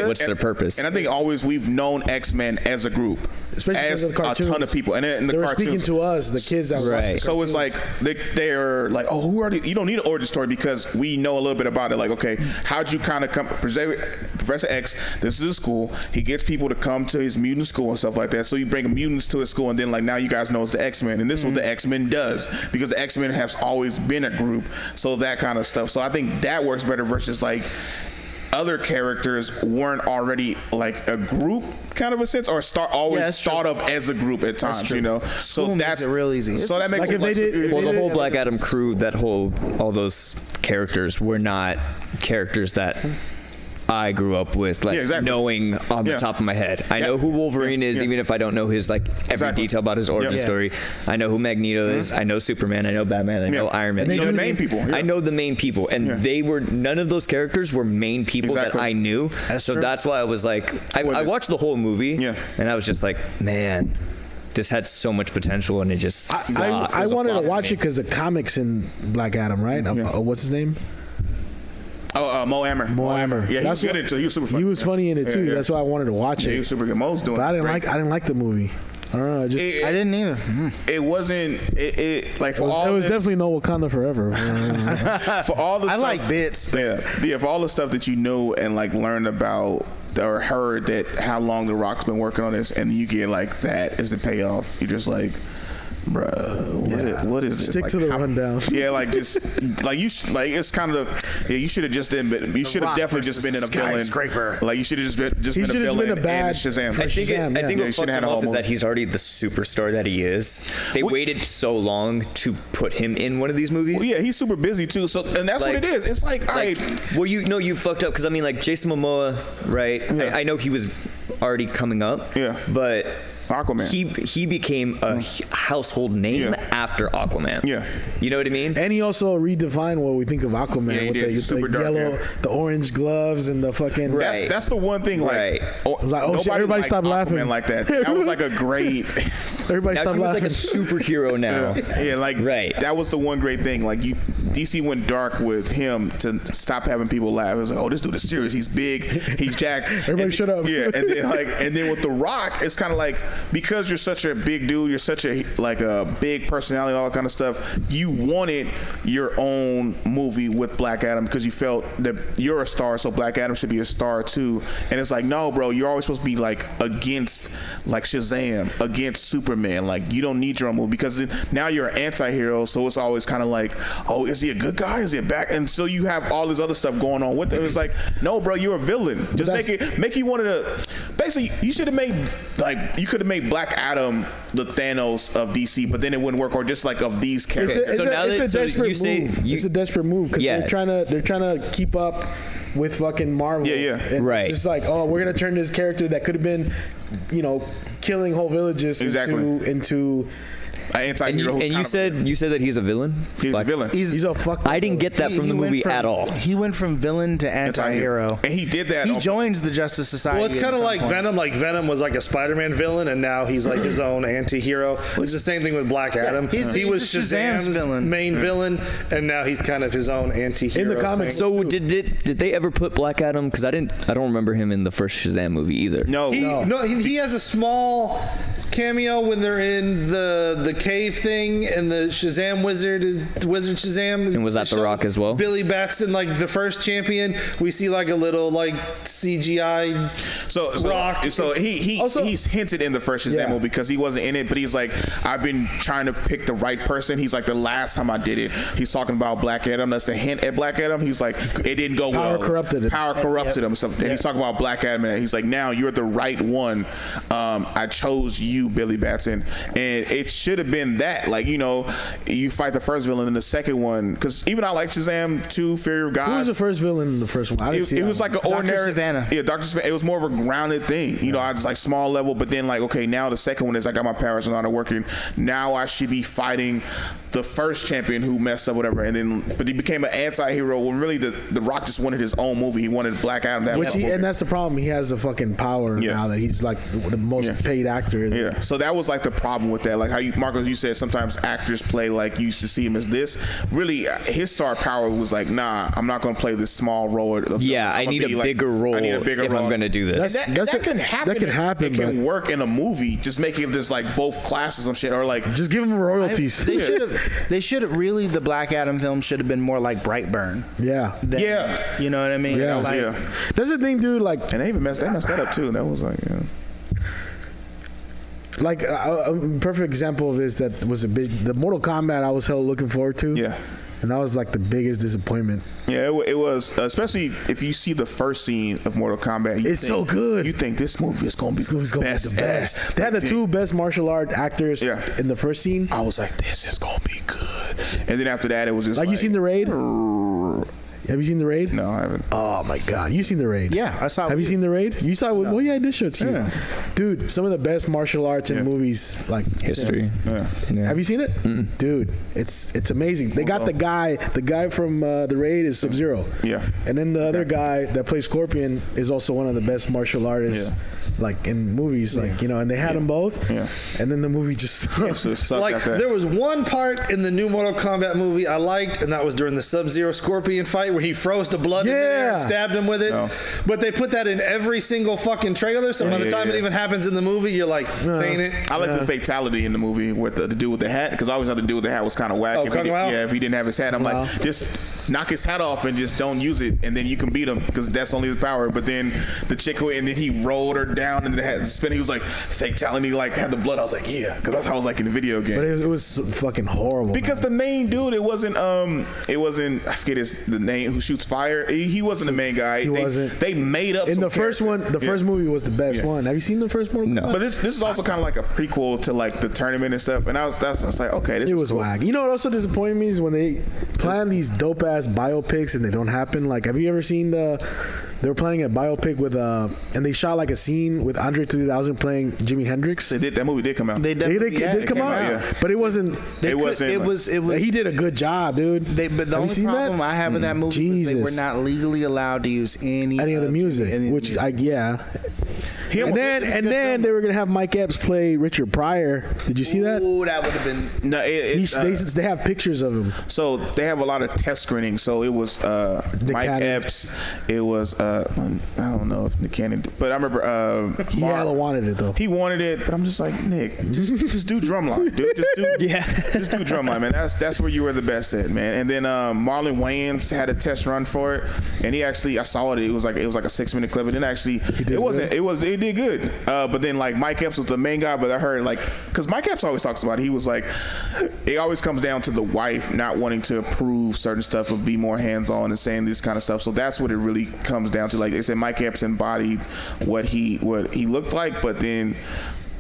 What's their purpose? And I think always we've known X-Men as a group, Especially as because of the a ton cartoons. of people, and in the They were cartoons. speaking to us, the kids that Right. watched the So it's cartoons. like they're like, oh, who are they? You don't need an origin story because we know a little bit about it. Like, okay, how'd you kind of come? Professor X, this is a school. He gets people to come to his mutant school and stuff like that. So you bring mutants to his school, and then like now you guys know it's the X-Men, and this is what the X-Men does because the X-Men has always been a group. So that kind of stuff. So I think that works better versus like other characters weren't already like a group kind of a sense, or always that's true. thought of as a group at times, true. So School makes it real easy. So that makes Like it if they did- well, They the whole didn't- Black Adam crew, all those characters were not characters that I grew up with, like Yeah, exactly. knowing on the Yeah. top of my head. I Yeah. know who Wolverine is, Yeah. even if I don't know his every Exactly. detail about his origin Yeah. story. I know who Magneto is. I know Superman. I know Batman. I know Yeah. Iron Man. And you know the main people. Yeah. I know the main people, and Yeah. none of those characters were main people Exactly. that I knew. That's so true. that's why I was like, I Well, watched the whole movie, Yeah. and I was just like, man, this had so much potential, and it just. I wanted to watch it because the comics in Black Adam, right? What's his name? Mo Amer. Mo Amer. Yeah, he was good in it too. He was super funny. He was funny in it too. Yeah. That's why I wanted to watch Yeah, he it. was super good. Mo's doing. But I great. didn't like the movie. I don't know. I didn't either. It wasn't. It like for all. It was this- definitely no Wakanda forever. for all the. I stuff, like bits. Yeah, for all the stuff that you know and like learned about or heard that how long The Rock's been working on this, and you get like that as the payoff. You're just like, bruh, what is this? Stick Like, to the how- rundown. Yeah, like just like it's kind of you should have just been. You should have Rock definitely just been in a versus villain. skyscraper. Like you should have just been He a should've just villain been a bad- in Shazam. I think, Shazam, yeah. I think Yeah, you what should've fucked had him a whole up is movie. that he's already the superstar that he is. They waited so long to put him in one of these movies. Well, yeah, he's super busy too. So, and that's what Like- it is. It's like, all right, Well, you fucked up because I mean, like Jason Momoa, right? Yeah. I know he was already coming up. Yeah. But Aquaman. He became a household name after Aquaman. Yeah. You know what I mean? And he also redefined what we think of Aquaman Yeah, he with did. the Super dark, yellow, the orange gloves, and the fucking. Right. That's the one thing. Like, Right. I was like, oh shit! nobody Everybody liked stopped laughing. Aquaman like that. That was like a great. Everybody Now stopped he was laughing. like a superhero now. Yeah, like Right. that was the one great thing. Like DC went dark with him to stop having people laugh. It was like, oh, this dude is serious. He's big. He's jacked. Everybody shut up. Yeah, and then with The Rock, it's kind of like because you're such a big dude, you're such a big personality, all that kind of stuff. You wanted your own movie with Black Adam because you felt that you're a star, so Black Adam should be a star too. And it's like, no, bro, you're always supposed to be like against like Shazam, against Superman. Like you don't need your own movie because now you're an anti-hero, so it's always kind of like, oh, is he a good guy? Is he a back? And so you have all this other stuff going on with it. It's like, no, bro, you're a villain. Just make you one of the. Basically, you should have made you could have made Black Adam the Thanos of DC, but then it wouldn't work, or just like of these characters. It's a desperate move. It's a desperate move because they're trying to keep up with fucking Marvel. Yeah. And right. It's just like, oh, we're gonna turn this character that could have been, killing whole villages into anti-hero. And you said that he's a villain. He's a villain. He's a fuck. I didn't get that from the movie at all. He went from villain to anti-hero. And he did that. He joins the Justice Society. Well, it's kind of like Venom. Like Venom was like a Spider-Man villain, and now he's like his own anti-hero. It's the same thing with Black Adam. He was Shazam's main villain, and now he's kind of his own anti-hero. In the comics. So did they ever put Black Adam? Because I don't remember him in the first Shazam movie either. No. He has a small cameo when they're in the cave thing, and the Shazam Wizard Shazam. And was that The Rock as well? Billy Batson, like the first champion. We see like a little like CGI Rock. So he's hinted in the first Shazam movie because he wasn't in it, but he's like, I've been trying to pick the right person. He's like, the last time I did it, he's talking about Black Adam. That's the hint at Black Adam. He's like, it didn't go well. Power corrupted him. And he's talking about Black Adam, and he's like, now you're the right one. I chose you, Billy Batson, and it should have been that. Like, you fight the first villain in the second one, because even I like Shazam 2, Fury of God. Who was the first villain in the first one? I didn't see it was like an ordinary Dr. Savannah. Yeah, Dr. Savannah. It was more of a grounded thing. I was like small level, but then like, okay, now the second one is I got my powers and not working. Now I should be fighting the first champion who messed up, whatever. But he became an anti-hero when really the Rock just wanted his own movie. He wanted Black Adam to have and that's the problem. He has the fucking power now that he's like the most paid actor. Yeah. So that was like the problem with that. Like how Marcos, you said sometimes actors play like you used to see him as this. Really, his star power was like, nah, I'm not going to play this small role. I need a bigger role if I'm going to do this. That can happen. That can happen. It can work in a movie. Just make it just like both classes and shit, or like just give him royalties. They should have really. The Black Adam film should have been more like Brightburn. Yeah. You know what I mean? Yeah. That's the thing, dude. Like, and they even messed that up too. That was like, like a perfect example of this that was the Mortal Kombat I was hell looking forward to. Yeah. And that was like the biggest disappointment. Yeah, it was, especially if you see the first scene of Mortal Kombat. It's so good. You think this movie is going to be the best. They had the two best martial art actors in the first scene. I was like, this is going to be good. And then after that, it was just like you seen The Raid? Have you seen The Raid? No, I haven't. Oh my God, you seen The Raid? Yeah, I saw. Have you seen The Raid? You saw it? Well, yeah, I did show it to you. Dude, some of the best martial arts in movies, like history. Have you seen it? Mm-mm. Dude, it's amazing. They got the guy from The Raid is Sub-Zero. Yeah. And then the other guy that plays Scorpion is also one of the best martial artists. Like in movies, and they had them both. Yeah. And then the movie just sucked. Like there was one part in the new Mortal Kombat movie I liked, and that was during the Sub-Zero Scorpion fight where he froze the blood in there and stabbed him with it. No. But they put that in every single fucking trailer, so by the time it even happens in the movie, you're like, ain't it? I like the fatality in the movie with the dude with the hat, because I always thought the dude with the hat was kind of whack. If he didn't have his hat, I'm like, just knock his hat off and just don't use it, and then you can beat him, because that's only his power. But then the chick and then he rolled her down and had spin. He was like fatality, like had the blood. I was like, yeah, because that's how I was like in the video game. But it was fucking horrible. Because the main dude, it wasn't. I forget the name. Who shoots fire? He wasn't the main guy. He wasn't. They made up in the first one. The first movie was the best one. Have you seen the first one? No. But this is also kind of like a prequel to like the tournament and stuff. And I was like, okay, this was cool. whack. You know what also disappointed me is when they plan these dope ass ass biopics and they don't happen. Like, have you ever seen they were planning a biopic with and they shot like a scene with Andre 3000 playing Jimi Hendrix. They did. That movie did come out. It did come out, yeah. but it wasn't. It was. He did a good job, dude. But the only problem I have with that movie is they were not legally allowed to use any of the music, And then they were gonna have Mike Epps play Richard Pryor. Did you see that? Ooh, that would have been. No, they have pictures of him. So they have a lot of test screenings. So it was Mike Epps. It was I don't know if Nick Cannon, but I remember he hella wanted it though. He wanted it, but I'm just like, Nick, just do drumline, dude. Just do drumline, man. That's where you were the best at, man. And then Marlon Wayans had a test run for it, and he actually, I saw it. It was like a 6-minute clip, and then actually it did good. But then like Mike Epps was the main guy, but I heard like, because Mike Epps always talks about it, he was like, it always comes down to the wife not wanting to approve certain stuff or be more hands-on and saying this kind of stuff. So that's what it really comes down to. Like they said, Mike Epps embodied what he looked like, but then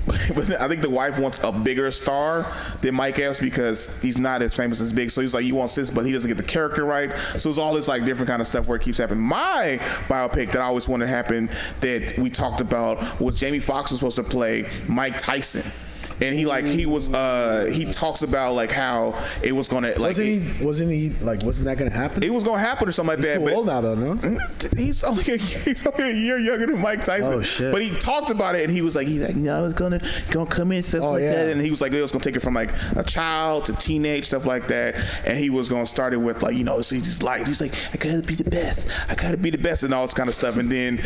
I think the wife wants a bigger star than Mike Epps because he's not as famous as Big. So he's like, he wants this, but he doesn't get the character right. So it's all this like different kind of stuff where it keeps happening. My biopic that I always wanted to happen that we talked about was Jamie Foxx was supposed to play Mike Tyson. And he talks about like how it was gonna like wasn't that gonna happen? It was gonna happen or something like that. He's too old now though, no? He's only a year younger than Mike Tyson. Oh shit! But he talked about it and he was like, I was gonna come in stuff like that, and he was like, it was gonna take it from like a child to teenage stuff like that, and he was gonna start it with like so he's like I gotta be the best and all this kind of stuff, and then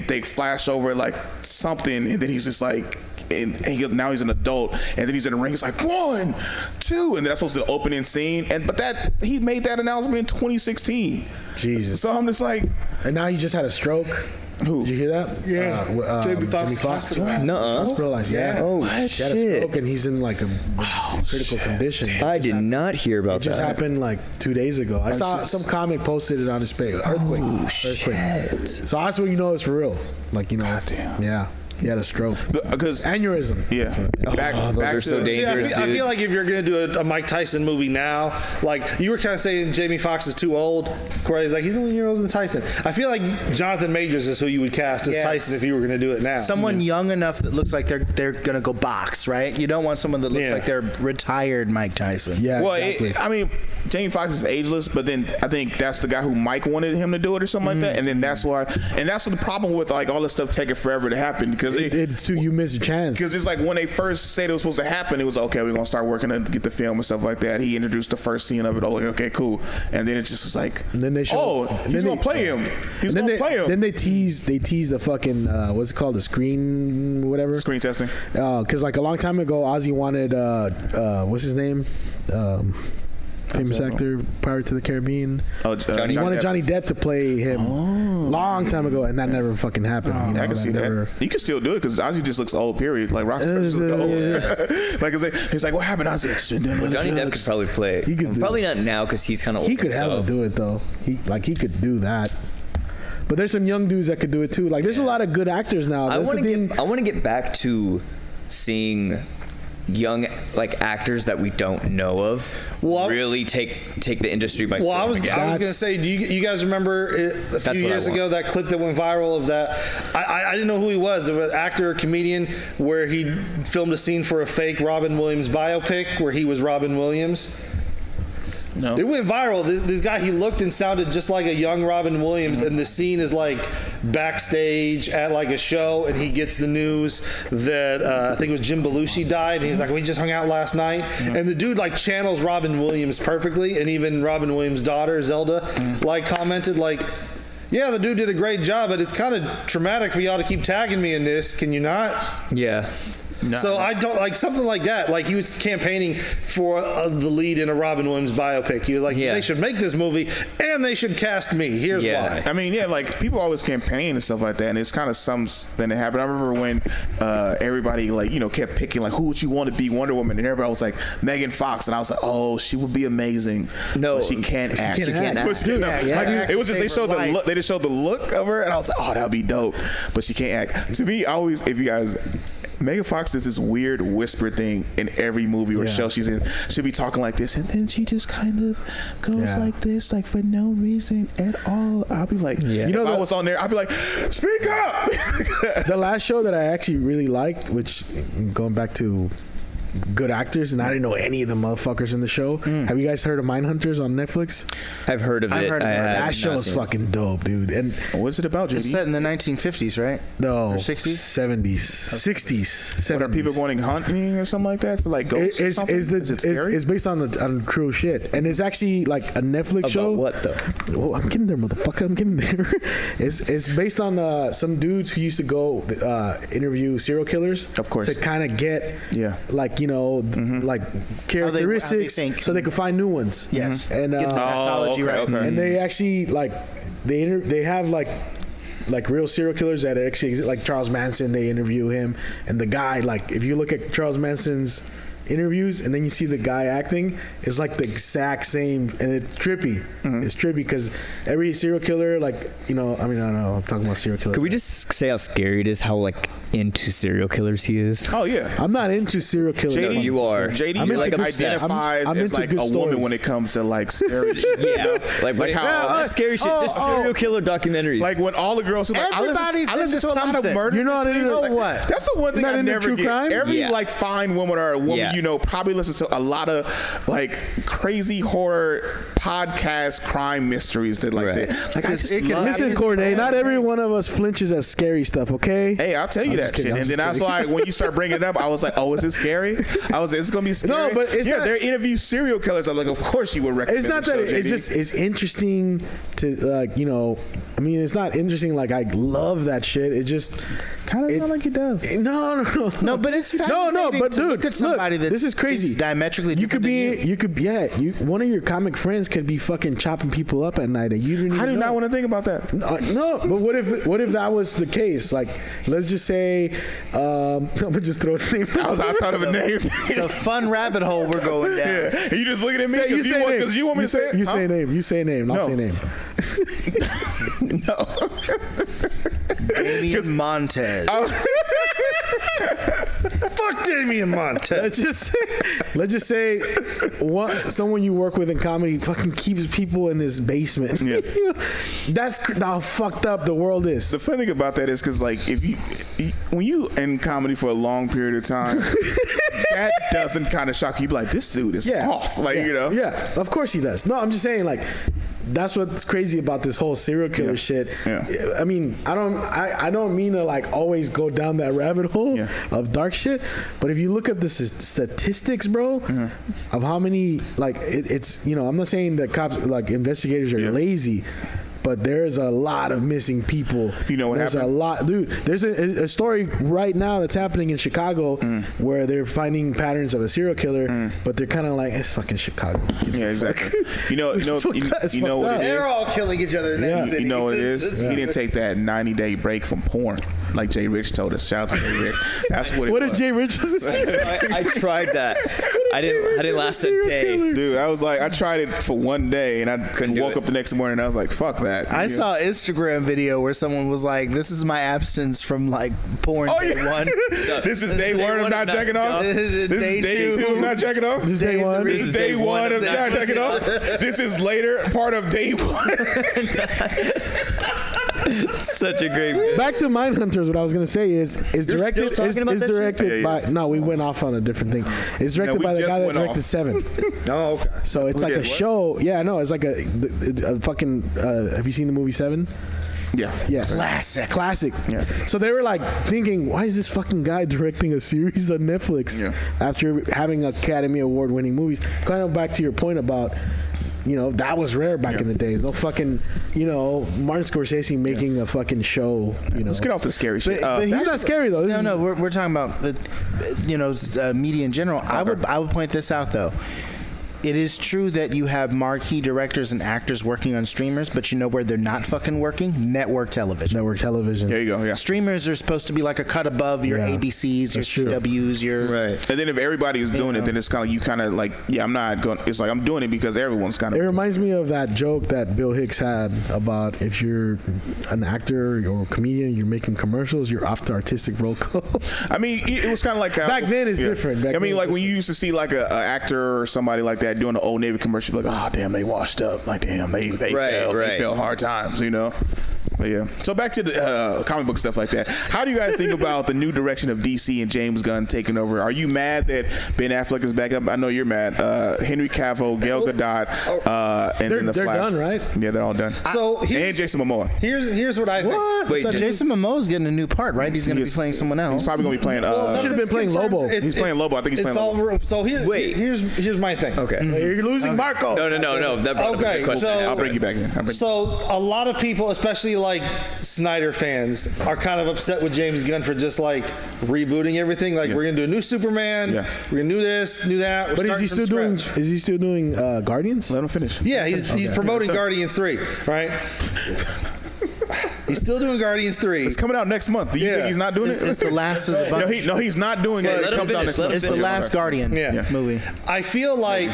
they flash over like something, and then he's just like. And now he's an adult, and then he's in the ring. He's like 1, 2, and then that's supposed to be the opening scene. But he made that announcement in 2016. Jesus. So I'm just like, and now he just had a stroke. Who? Did you hear that? Yeah. Jamie Foxx. Hospitalized. Yeah. Oh shit. He had a stroke, and he's in like a critical condition. I did not hear about that. It just happened like 2 days ago. I saw some comic posted it on his page. Earthquake. Shit. So that's when you know it's for real. Like goddamn. Yeah. He had a stroke. Because aneurysm. Yeah. Back are to so dangerous, dude. I feel like if you're gonna do a Mike Tyson movie now, like you were kind of saying, Jamie Foxx is too old. Corey's like he's only a year older than Tyson. I feel like Jonathan Majors is who you would cast as Tyson if you were gonna do it now. Someone young enough that looks like they're gonna go box, right? You don't want someone that looks like they're retired Mike Tyson. Yeah. Well, exactly. Jamie Foxx is ageless, but then I think that's the guy who Mike wanted him to do it or something like that, and then that's why, and that's the problem with like all this stuff taking forever to happen because it's too. You miss a chance. Because it's like when they first said it was supposed to happen, it was okay, we're gonna start working to get the film and stuff like that. He introduced the first scene of it. Oh, okay, cool. And then it just was like, and then they showed, he's gonna play him. He's gonna play him. Then they tease the fucking what's it called, the screen screen testing. Because like a long time ago, Ozzy wanted what's his name. Famous actor, Pirates of the Caribbean. He wanted Johnny Depp to play him long time ago, and that never fucking happened. I can see that. You can still do it because Ozzy just looks old. Period. Like Rockstar just looks old. Like he's like, what happened? Ozzy. Johnny Depp could probably play. He could probably not now because he's kind of old. He could hella do it though. He could do that. But there's some young dudes that could do it too. Like there's a lot of good actors now. I want to get back to seeing young like actors that we don't know of really take the industry by storm. I was gonna say, do you guys remember a few years ago that clip that went viral of that? I didn't know who he was. There was an actor or comedian where he filmed a scene for a fake Robin Williams biopic where he was Robin Williams. No. It went viral. This guy, he looked and sounded just like a young Robin Williams, and the scene is like backstage at like a show, and he gets the news that I think it was Jim Belushi died, and he's like, we just hung out last night, and the dude like channels Robin Williams perfectly, and even Robin Williams' daughter Zelda like commented like, yeah, the dude did a great job, but it's kind of traumatic for y'all to keep tagging me in this. Can you not? Yeah. No, so I don't like something like that. Like he was campaigning for the lead in a Robin Williams biopic. He was like, they should make this movie and they should cast me. Here's why. I mean, like people always campaign and stuff like that, and it's kind of something that happened. I remember when everybody like kept picking like who would you want to be Wonder Woman, and everybody was like Megan Fox, and I was like, oh, she would be amazing. No, but she can't act. She can't act. It was just they showed the look. They just showed the look of her, and I was like, oh, that would be dope. But she can't act. To me, always if you guys. Megan Fox does this weird whisper thing in every movie or show she's in. She'll be talking like this, and then she just kind of goes like this, like for no reason at all. I'll be like, You know, if I was on there, I'd be like, speak up. The last show that I actually really liked, which going back to good actors, and I didn't know any of the motherfuckers in the show. Have you guys heard of Mindhunters on Netflix? I've heard of it. That show is fucking dope, dude. And what's it about, JD? It's set in the 1950s, right? no, Or 60s? 70s, 60s, 70s. What, are people going hunting or something like that for like ghosts? Or something? Is it scary? It's based on true shit, and it's actually like a Netflix show. What though? Oh, I'm getting there, motherfucker. I'm getting there. It's based on some dudes who used to go interview serial killers, of course, to kind of get like like characteristics, how they think. so they could find new ones. Yes, and get the pathology right. and they actually like they have like real serial killers that actually exist, like Charles Manson. They interview him, and the guy, like, if you look at Charles Manson's interviews and then you see the guy acting, it's like the exact same, and it's trippy. It's trippy because every serial killer, like, I don't know, I'm talking about serial killers. Could we just say how scary it is, how like into serial killers he is? Oh yeah, I'm not into serial killers. JD, you are. JD I'm like into identifies I'm as into like good a woman stories. when it comes to like scary shit. Yeah, like how not scary shit, just serial killer documentaries. like when all the girls who like, Everybody's I listen into to a lot of something. murder. You're not mysteries. into Like, what? That's the one thing Not I into never true get. crime? Every like fine woman or a woman probably listens to a lot of like crazy horror podcast crime mysteries that like that. Like I just love Listen, it. Corday, not every one of us flinches at scary stuff, okay? Hey, I'll tell you that shit. And then that's why when you start bringing it up, I was like, oh, is it scary? It's going to be scary. No, but it's not, they're interview serial killers. I'm like, of course you would recommend it's not the that show, it's JD. just it's interesting to it's not interesting like I love that shit. It just kind of like you do. No, but it's fascinating but to dude, look at somebody that this is crazy. Diametrically You could different be, than you. one of your comic friends could be fucking chopping people up at night, and you didn't. I even do know. not want to think about that. No, but what if that was the case? Like, let's just say, I'm gonna just throw a name. I thought of a name. It's a fun rabbit hole we're going down. Yeah. And you just looking at me because you want me to say it? You say a name. You say a name. I'll No. say a name. No. Damian Montez. Fuck Damian Montez. Let's just say someone you work with in comedy fucking keeps people in his basement. Yeah. That's how fucked up the world is. The funny thing about that is because, like, when you in comedy for a long period of time, that doesn't kind of shock you. You be like, this dude is off. Like, Yeah, of course he does. No, I'm just saying, like, that's what's crazy about this whole serial killer shit. Yeah. I mean, I don't mean to like always go down that rabbit hole of dark shit, but if you look up the statistics, bro, of how many, like, it's I'm not saying that cops, like, investigators are lazy, but there's a lot of missing people. You know what there's happened? a lot, dude. There's a story right now that's happening in Chicago where they're finding patterns of a serial killer, but they're kind of like, it's fucking Chicago. Yeah, exactly. You know what it They're is? all killing each other in that city. You know what it is? He didn't take that 90-day break from porn, like Jay Rich told us. Shout out to Jay Rich. That's what it What was. did Jay Rich say? I tried that. I didn't last a day. Dude, I was like, I tried it for one day, and I woke up the next morning, and I was like, fuck that. I saw an Instagram video where someone was like, this is my abstinence from like porn day one. This is day one of not jacking off. This is Day two of not jacking off. This is day one. This is day one of not jacking off. This is later part of day one. Such a great bit. Back to Mindhunters. What I was gonna say is directed. still talking about Is that shit? directed by. Yeah. No, we went off on a different thing. It's directed we by the just guy that went directed off. Seven. Oh, okay. So it's like a show. Yeah, no, it's like a fucking. Have you seen the movie Seven? Yeah. Yeah. Classic. Yeah. So they were like thinking, why is this fucking guy directing a series on Netflix after having Academy Award winning movies? Kind of back to your point about, that was rare back in the days. No fucking, Martin Scorsese making a fucking show. Let's get off the scary shit. but He's not scary though. No, we're talking about media in general. I would point this out though. it is true that you have marquee directors and actors working on streamers, but you know where they're not fucking working? Network television. Network television. There you go. Yeah. Streamers are supposed to be like a cut above your ABCs, your CWs, your Right. And then if everybody is doing it, then it's kind of you kind of like, yeah, I'm not going. It's like I'm doing it because everyone's kind It of. reminds me of that joke that Bill Hicks had about if you're an actor or a comedian, you're making commercials, you're off the artistic roll call. I mean, it was kind of like Back then it's different. Back I mean, then like it's when you used to see like a actor or somebody like that doing an Old Navy commercial, like, oh damn, they washed up. Like damn, they failed. They failed hard times, you know. But yeah. So back to the comic book stuff like that. How do you guys think about the new direction of DC and James Gunn taking over? Are you mad that Ben Affleck is back up? I know you're mad. Henry Cavill, Gal Gadot, and then the they're Flash. done, right? Yeah, they're all done. So And Jason Momoa. here's what I think. What? Wait, Jason Momoa's getting a new part, right? He's going to be playing someone else. He's probably going to be playing. He should have been playing Lobo. He's playing Lobo. I think he's playing Lobo. So here's my thing. Okay. You're losing Marco. No. That brought up a Okay, good question. so I'll bring you back in. So a lot of people, especially like Snyder fans, are kind of upset with James Gunn for just like rebooting everything. Like we're gonna do a new Superman. Yeah. We're gonna do this, do that. But is he still doing? Is he still doing Guardians? Let him finish. Yeah, he's promoting Guardians 3, right? He's still doing Guardians 3. It's coming out next month. Do you think he's not doing it? It's the last of the bunch. No, he's not doing it. It comes out next month. It's the last Guardian movie. I feel like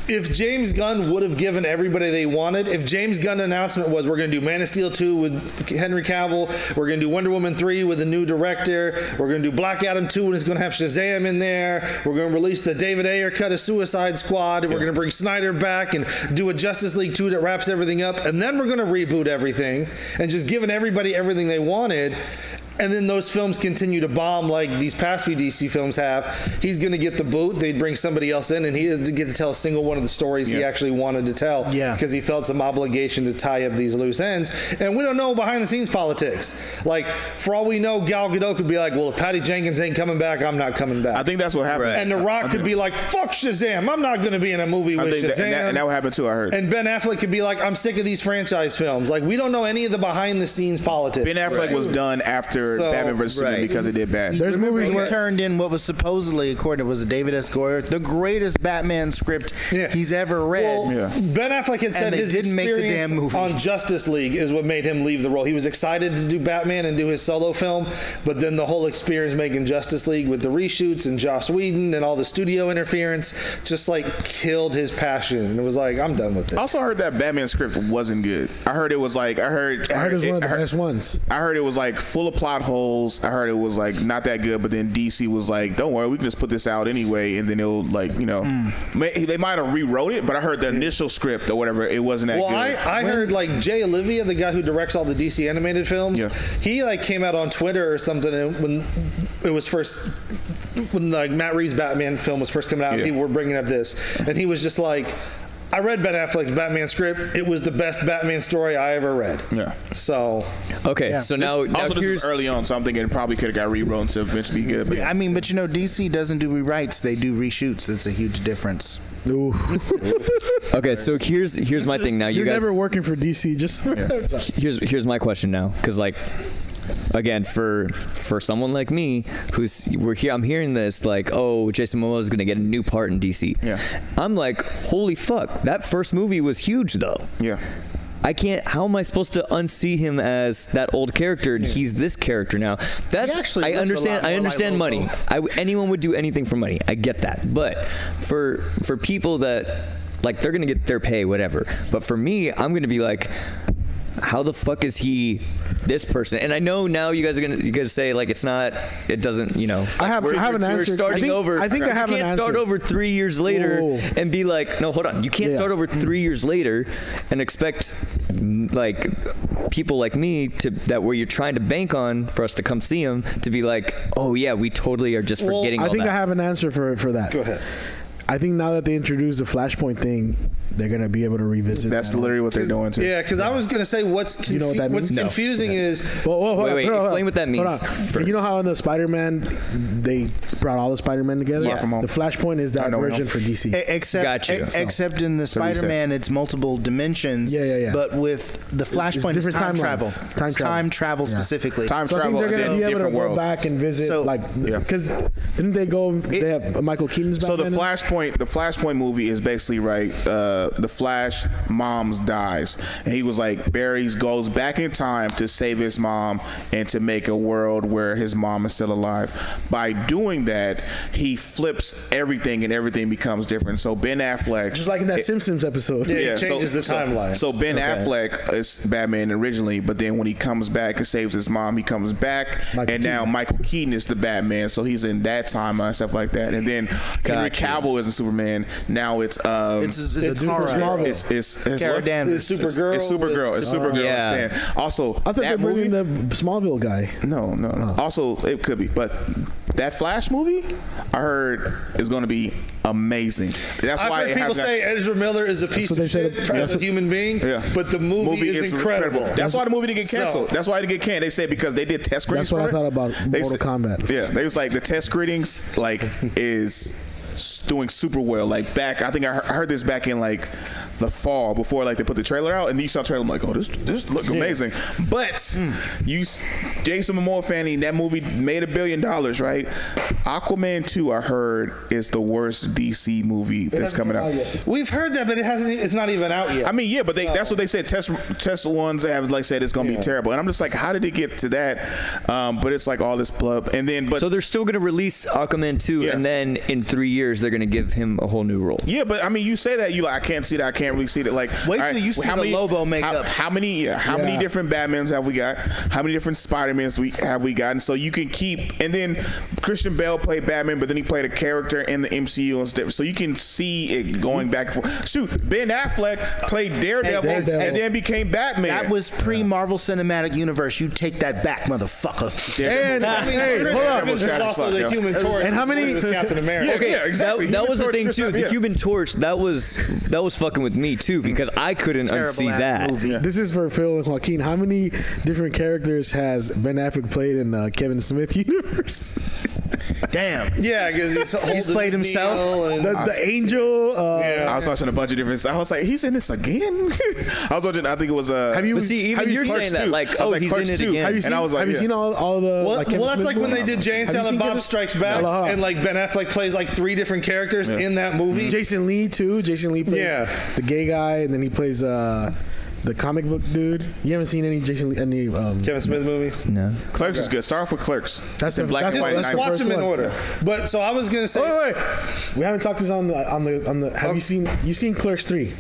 if James Gunn would have given everybody they wanted, if James Gunn announcement was we're going to do Man of Steel 2 with Henry Cavill, we're going to do Wonder Woman 3 with a new director, we're going to do Black Adam 2 and it's going to have Shazam in there, we're going to release the David Ayer cut of Suicide Squad, and we're going to bring Snyder back and do a Justice League 2 that wraps everything up, and then we're going to reboot everything and just giving everybody everything they wanted. And then those films continue to bomb like these past few DC films have. He's going to get the boot. They'd bring somebody else in, and he doesn't get to tell a single one of the stories he actually wanted to tell. Yeah. Because he felt some obligation to tie up these loose ends. And we don't know behind-the-scenes politics. Like, for all we know, Gal Gadot could be like, well, if Patty Jenkins ain't coming back, I'm not coming back. I think that's what happened. And The Rock could be like, fuck Shazam. I'm not going to be in a movie with Shazam. And that would happen too, I heard. And Ben Affleck could be like, I'm sick of these franchise films. Like, we don't know any of the behind-the-scenes politics. Ben Affleck was done after Batman vs. Superman because it did bad. There's movies He where turned in what was supposedly, according to was it David S. Goyer, the greatest Batman script he's ever read. Well, Ben Affleck had said his didn't make the experience damn movie. on Justice League is what made him leave the role. He was excited to do Batman and do his solo film, but then the whole experience making Justice League with the reshoots and Joss Whedon and all the studio interference just like killed his passion. And it was like, I'm done with this. I also heard that Batman script wasn't good. I heard it was like I heard it was one of the best ones. I heard it was like full of plot holes. I heard it was like not that good, but then DC was like, don't worry, we can just put this out anyway, and then it'll like, you know, they might have rewrote it, but I heard the initial script or whatever, it wasn't that good. I heard like Jay Olivia, the guy who directs all the DC animated films, he like came out on Twitter or something when it was first, when like Matt Reeves' Batman film was first coming out, people were bringing up this, and he was just like, I read Ben Affleck's Batman script. It was the best Batman story I ever read. Yeah. So. Okay, so now also this was early on, so I'm thinking it probably could have got rewrote to eventually be good. But I mean, but you know, DC doesn't do rewrites; they do reshoots. That's a huge difference. Okay, so here's my thing. Now You're you guys never working for DC. Just here's my question now, because like. Again, for someone like me, I'm hearing this like, oh, Jason Momoa is gonna get a new part in DC. Yeah. I'm like, holy fuck, that first movie was huge though. Yeah. I can't. How am I supposed to unsee him as that old character? And he's this character now. That's. I understand. I understand money. Anyone would do anything for money. I get that. But for people that like, they're gonna get their pay, whatever. But for me, I'm gonna be like, how the fuck is he this person? And I know now you guys say like it's not, it doesn't, you know. I have an answer. We're starting over. I think I have an answer. You can't start over 3 years later and be like, no, hold on. You can't start over 3 years later and expect like people like me where you're trying to bank on for us to come see him to be like, oh yeah, we totally are just forgetting all that. I think I have an answer for that. Go ahead. I think now that they introduced the Flashpoint thing, they're gonna be able to revisit. That's literally what they're doing too. Yeah, because I was gonna say what's you know what that means? confusing is. Wait, explain what that means. You know how in the Spider-Man they brought all the Spider-Man together? Yeah. The Flashpoint is that version for DC. Except in the Spider-Man, it's multiple dimensions. Yeah. But with the Flashpoint, it's time travel. Time travel specifically. Time So I think travel they're gonna be able to go back and visit, So- because didn't they go? They have Michael Keaton's So Batman. the Flashpoint Flashpoint movie is basically right. The Flash mom's dies, and he was like Barry's goes back in time to save his mom and to make a world where his mom is still alive. By doing that, he flips everything, and everything becomes different. So Ben Affleck, Just like in that Simpsons episode. Yeah, it changes the timeline. So Ben Affleck is Batman originally, but then when he comes back and saves his mom, he comes back, now Michael Keaton is the Batman, so he's in that timeline and stuff like that. And then Henry Cavill is in Superman. Now it's Kara. It's Supergirl. It's Supergirl. Yeah. Also, I thought they were bringing the Smallville guy. No. Also, it could be, but that Flash movie, I heard, is going to be amazing. That's why I've heard people say Ezra Miller is a piece of shit as a human being, but the movie is incredible. That's why the movie didn't get canceled. That's why it didn't get canceled. They said because they did test screenings. That's what I thought about Mortal Kombat. Yeah, they was like the test screenings is doing super well. Like back, I think I heard this back in like the fall before like they put the trailer out, and you saw the trailer. I'm like, oh, this look amazing. But Jason Momoa fan, that movie made $1 billion, right? Aquaman 2, I heard, is the worst DC movie that's coming out. We've heard that, but it's not even out yet. I mean, yeah, but that's what they said. Test ones have like said it's gonna be terrible, and I'm just like, how did it get to that? But it's like all this blood, and then so they're still gonna release Aquaman 2, and then in 3 years they're gonna give him a whole new role. Yeah, but I mean, you say that you like, I can't see that. I can't really see that. Like, wait till you see the Lobo makeup. How many different Batmans have we got? How many different Spider-Mans have we gotten? So you can keep, and then Christian Bale played Batman, but then he played a character in the MCU and stuff. So you can see it going back and forth. Shoot, Ben Affleck played Daredevil and then became Batman. That was pre-Marvel Cinematic Universe. You take that back, motherfucker. And hold on. There's also the Human Torch. And how many? Captain America. Okay, exactly. That was the thing too. The Human Torch, that was fucking with me too, because I couldn't unsee that. Movie. This is for Phil and Joaquin. How many different characters has Ben Affleck played in Kevin Smith universe? Damn. Yeah, because he's played himself. The Angel. I was watching a bunch of different. I was like, he's in this again. I was watching. I think it was. Have you? But see, even you're Clerks saying that, 2. like, oh, like, he's Clerks in it 2. again. Have you seen? And I was like, have you seen all the? Well, like, Kevin that's Smith like when they movies? did Jay and Have you Silent seen Bob Strikes Back, and like Ben Affleck plays like 3 different characters in that movie. Jason Lee too. Jason Lee plays the gay guy, and then he plays the comic book dude. You haven't seen any Jason Lee, any Kevin Smith movies? No. Clerks is good. Start off with Clerks. That's the black and white. Just watch them in order. But so I was gonna say. Wait. We haven't talked this on the. Have you seen Clerks 3?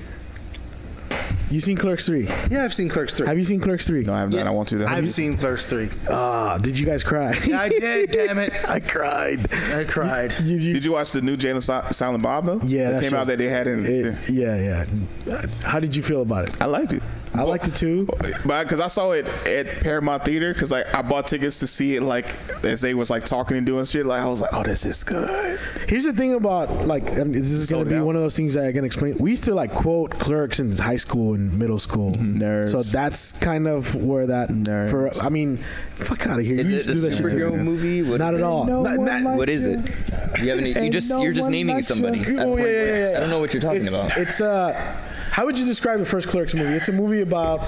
You seen Clerks 3? Yeah, I've seen Clerks 3. Have you seen Clerks 3? No, I have not. I want to. I've seen Clerks 3. Did you guys cry? I did, damn it. I cried. Did you watch the new Jay and Silent Bob though? Yeah, that came out that they had in. Yeah. How did you feel about it? I liked it. I liked it too, but because I saw it at Paramount Theater, because like I bought tickets to see it, like as they was like talking and doing shit. Like I was like, oh, this is good. Here's the thing about like this is gonna be one of those things that I can explain. We used to like quote Clerks in high school and middle school. Nerds. So that's kind of where that. I mean, fuck out of here. Is You it used a to do that shit too. superhero movie? Not at all. What is it? You haven't. You're just naming somebody. Oh yeah. I don't know what you're talking about. It's how would you describe the first Clerks movie? It's a movie about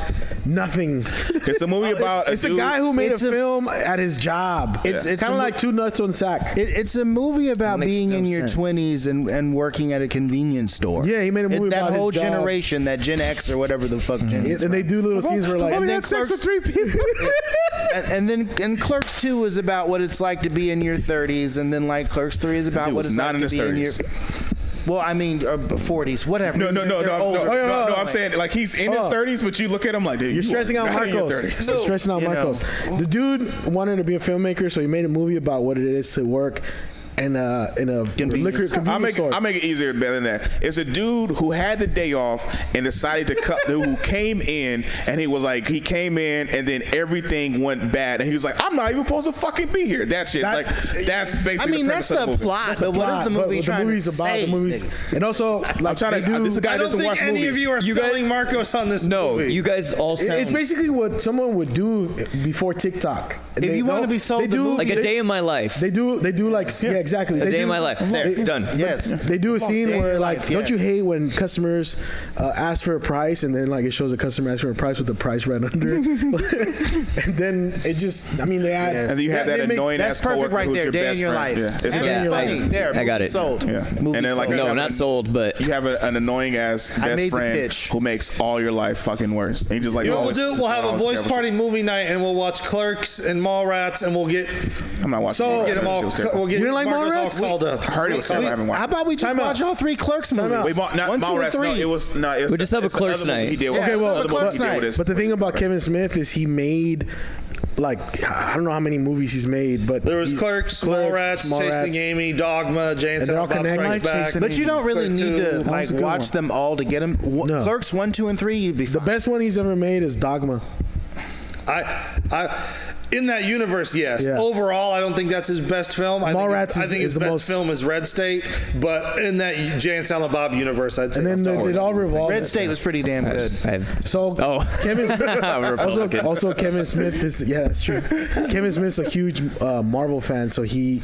nothing. It's a movie about. It's a guy who made a film at his job. It's kind of like Two Nuts on Sack. It's a movie about being in your 20s and working at a convenience store. Yeah, he made a movie about that whole his job. generation, that Gen X or whatever the fuck Gen X. And they do little scenes where like. And then sex with 3 people. and Clerks 2 is about what it's like to be in your 30s, and then like Clerks 3 is about what it's like to be in your. Well, I mean, 40s, whatever. No. I'm saying like he's in his 30s, but you look at him like you're stressing out Marcos. You're stressing out Marcos. The dude wanted to be a filmmaker, so he made a movie about what it is to work in a liquor convenience store. I'll make it easier better than that. It's a dude who had the day off and decided to cut. Who came in and he came in and then everything went bad and he was like, I'm not even supposed to fucking be here. That's basically. I mean, that's the plot. But what is the movie trying to say? The movies, and also like I'm trying to. This guy I don't doesn't think watch any movies. of you are selling Marcos on this No, movie. you guys all sound. It's basically what someone would do before TikTok. If you want to be sold the movie, like a day in my life. They do like exactly. A day in my life. There, done. Yes. They do a scene day in where your like, life, don't yes. you hate when customers ask for a price and then like it shows a customer ask for a price with the price right under it, and then it just, I mean, they add. Yes. And then you have that annoying That's ass perfect coworker right who's there. your Day in best your friend. life. Yeah. It's And Yeah, it's funny. There, I got movie it. sold. Yeah. Movie And then, like, sold. No, not sold, but You have an annoying ass I best made the friend pitch. who makes all your life fucking worse. And he just like, You know oh, what we'll do? We'll have a voice party movie night, and we'll watch Clerks and Mallrats, and we'll get I'm not watching. So- it. get them all. It was terrible. We'll get You didn't like Marcus all Mallrats? called up. I heard it was terrible. I haven't watched. How about we just Time out. watch all 3 Clerks movies? Wait, not 1, 2, and Mallrats. 3. No, it was no. It's We just have a it's another Clerks movie night. He did. Yeah, Okay, well, another movie Clerks he did night. with his- But the thing about Kevin Smith is he made, like, I don't know how many movies he's made, but There was Clerks, Mallrats, Chasing Amy, Dogma, Jane And they're all Silent Bob connected. Strikes Back. But you don't really Clerks need to 2. like a good watch one. them all to get them. No. Clerks 1, 2, and 3, you'd be the fine. best one he's ever made is Dogma. In that universe, yes. Yeah. Overall, I don't think that's his best film. I Mallrats think is his the best most- film is Red State, but in that Jay and Silent Bob universe, I'd say And then Star it Wars. all revolves. Red State was pretty damn good. So Kevin, Republican. also Kevin Smith is, yeah, that's true. Kevin Smith's a huge Marvel fan, so he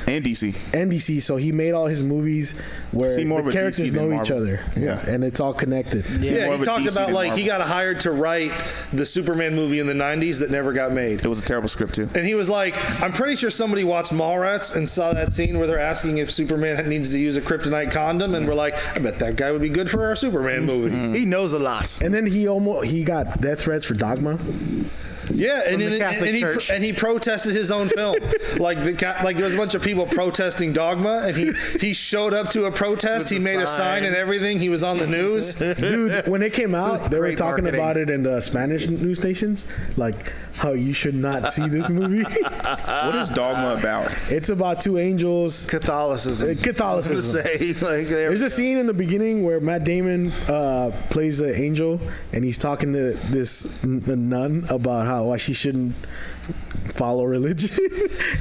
and DC. NBC, so he made all his movies where See more the of a characters DC than know each Marvel. other, Yeah. and it's all connected. Yeah, more he of a talked DC about than like he Marvel. got hired to write the Superman movie in the 90s that never got made. It was a terrible script too. And he was like, I'm pretty sure somebody watched Mallrats and saw that scene where they're asking if Superman needs to use a kryptonite condom, and we're like, I bet that guy would be good for our Superman movie. He knows a lot. And then he got death threats for Dogma. Yeah, and, the Catholic Church. He protested his own film. like there was a bunch of people protesting Dogma, and he showed up to a protest. He With the made a sign sign. and everything. He was on the news. Dude, when it came out, they were Great talking marketing. about it in the Spanish news stations, like how you should not see this movie. What is Dogma about? It's about two angels. Catholicism. Catholicism. I was gonna say, like, There's a scene in the beginning where Matt Damon plays an angel, and he's talking to this nun about why she shouldn't follow religion,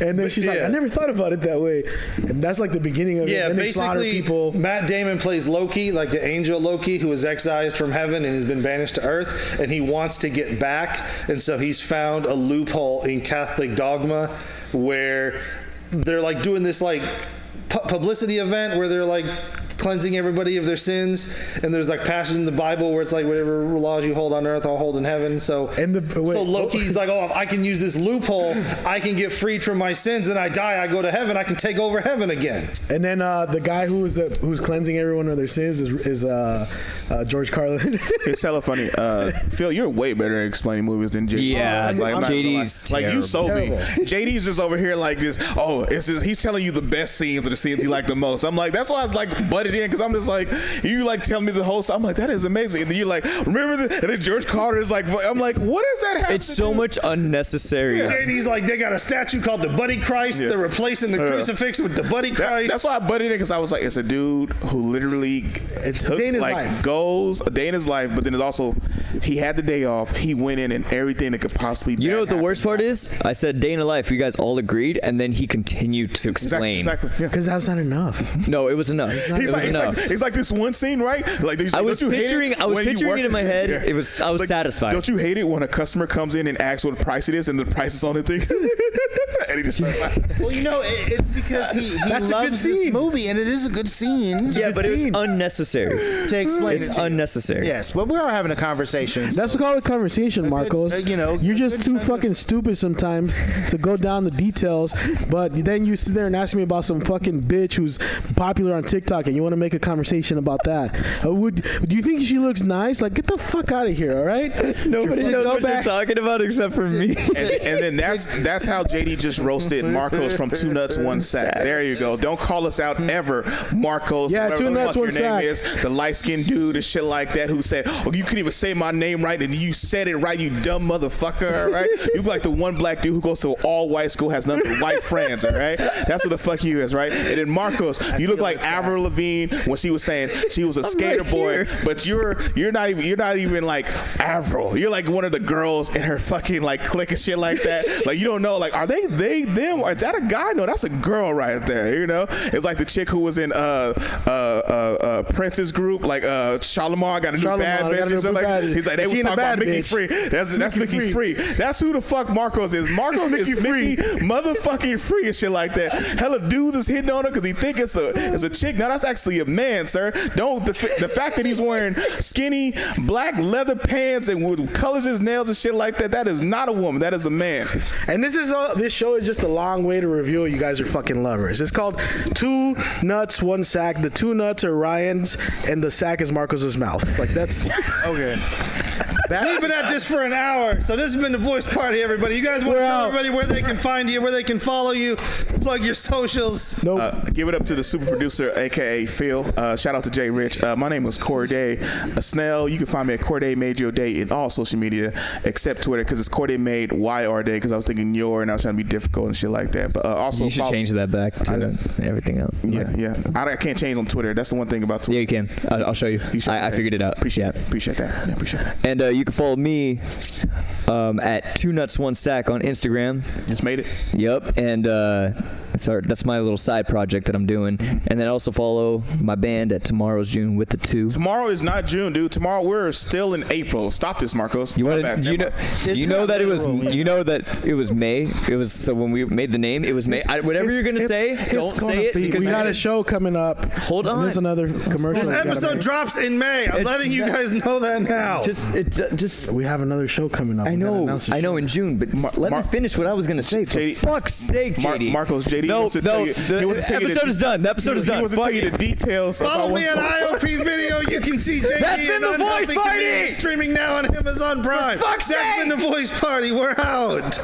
and then she's like, Yeah. "I never thought about it that way," and that's like the beginning of it. Yeah, And then they slaughter basically, people. Matt Damon plays Loki, like the angel Loki, who was exiled from heaven and has been banished to Earth, and he wants to get back, and so he's found a loophole in Catholic dogma where they're like doing this like publicity event where they're like cleansing everybody of their sins, and there's like passages in the Bible where it's like whatever laws you hold on earth I'll hold in heaven. So so Loki's like, oh, if I can use this loophole, I can get freed from my sins, then I die, I go to heaven, I can take over heaven again. And then the guy who's cleansing everyone of their sins is George Carlin. It's hella funny. Phil, you're way better at explaining movies than JD. Yeah, I'm not gonna JD's lie. Like you sold me. Terrible. JD's just over here like this. Oh, he's telling you the best scenes or the scenes he like the most. I'm like, that's why I was like butted in, because I'm just like, you like telling me the whole stuff. I'm like, that is amazing. And then you're like, remember the, and then George Carter is like, I'm like, what does that have It's to so do? much unnecessary. JD's like, they got a statue called the Buddy Christ. Yeah. They're replacing the crucifix with the Buddy Christ. That's why I butted in, because I was like, it's a dude who literally took day in his like life. goes a day in his life, but then it's also he had the day off. He went in and everything that could possibly. You bad know what the happened. worst part is? I said day in a life. You guys all agreed, and then he continued to explain. Exactly. Yeah. Because that's not enough. No, it was enough. It was enough. It's like this one scene, right? Like I was picturing it in my head. Yeah. I was satisfied. Don't you hate it when a customer comes in and asks what price it is, and the price is on the thing, and he just starts laughing. Well, you know, it's because he That's a good loves this scene. movie, and it is a good scene Yeah, good but it's scene. unnecessary. to explain. It's it to you. unnecessary. Yes, but we are having a conversation. That's called a conversation, Marcos. You're just too fucking stupid sometimes to go down the details. But then you sit there and ask me about some fucking bitch who's popular on TikTok, and you want to make a conversation about that. Do you think she looks nice? Like, get the fuck out of here, all right? Nobody knows what you're talking about except for me. And then that's how JD just roasted Marcos from Two Nuts One Sack. There you go. Don't call us out ever, Marcos. Yeah, whatever Two the Nuts, fuck One your Sack. name is, the light skinned dude and shit like that, who said, "Oh, you couldn't even say my name right, and you said it right, you dumb motherfucker." All right, you like the one black dude who goes to all white school, has none but white friends. All right, that's what the fuck you is, right? And then Marcos, you look like Avril Lavigne when she was saying she was a skater boy, but you're not even like Avril. You're like one of the girls in her fucking like clique and shit like that. Like you don't know, like are they them, or is that a guy? No, that's a girl right there. You know, it's like the chick who was in Prince's group, like Shalimar got a new bad bitch. got a Or something new like, bad he's like, they bitch. was She talking a about bad Mickey bitch. Free. That's Mickey Free. That's who the fuck Marcos is. Marcos is Mickey motherfucking Free and shit like that. Hella dudes is hitting on her because he think it's a chick. Now that's actually a man, sir. Don't the fact that he's wearing skinny black leather pants and with colors his nails and shit like that. That is not a woman. That is a man. And this show is just a long way to reveal you guys are fucking lovers. It's called 2 Nuts, 1 Sack. The 2 nuts are Ryan's, and the sack is Marcos's mouth. Like that's Okay. We've been at this for an hour, so this has been the Voice Party, everybody. You guys want to tell everybody where they can find you, where they can follow you, plug your socials. Give it up to the super producer, aka Phil. Shout out to Jay Rich. My name was Corday Snell. You can find me at Corday Made Your Day in all social media except Twitter, because it's Corday Made YR Day, because I was thinking your and I was trying to be difficult and shit like that. But also you should change that back to everything else. Yeah. I can't change on Twitter. That's the one thing about Twitter. Yeah, you can. I'll show you. I figured it out. Appreciate that. Yeah, appreciate that. And you can follow me at 2 Nuts 1 Sack on Instagram. Just made it. Yep. And that's my little side project that I'm doing. And then also follow my band at Tomorrow's June with the 2. Tomorrow is not June, dude. Tomorrow we're still in April. Stop this, Marcos. Do you know that it was May? It was, so when we made the name, it was May. Whatever you're gonna say, don't say it, because we got a show coming up. Hold on. There's another commercial. This episode drops in May. I'm letting you guys know that now. We have another show coming up. I know in June, but let me finish what I was gonna say. For fuck's sake, JD. Marcos, JD. The episode is done. The episode is done. He wants to tell you the details. Follow me on IOP Video. You can see JD. That's been the Voice Party. Streaming now on Amazon Prime. For fuck's sake. That's been the Voice Party. We're out.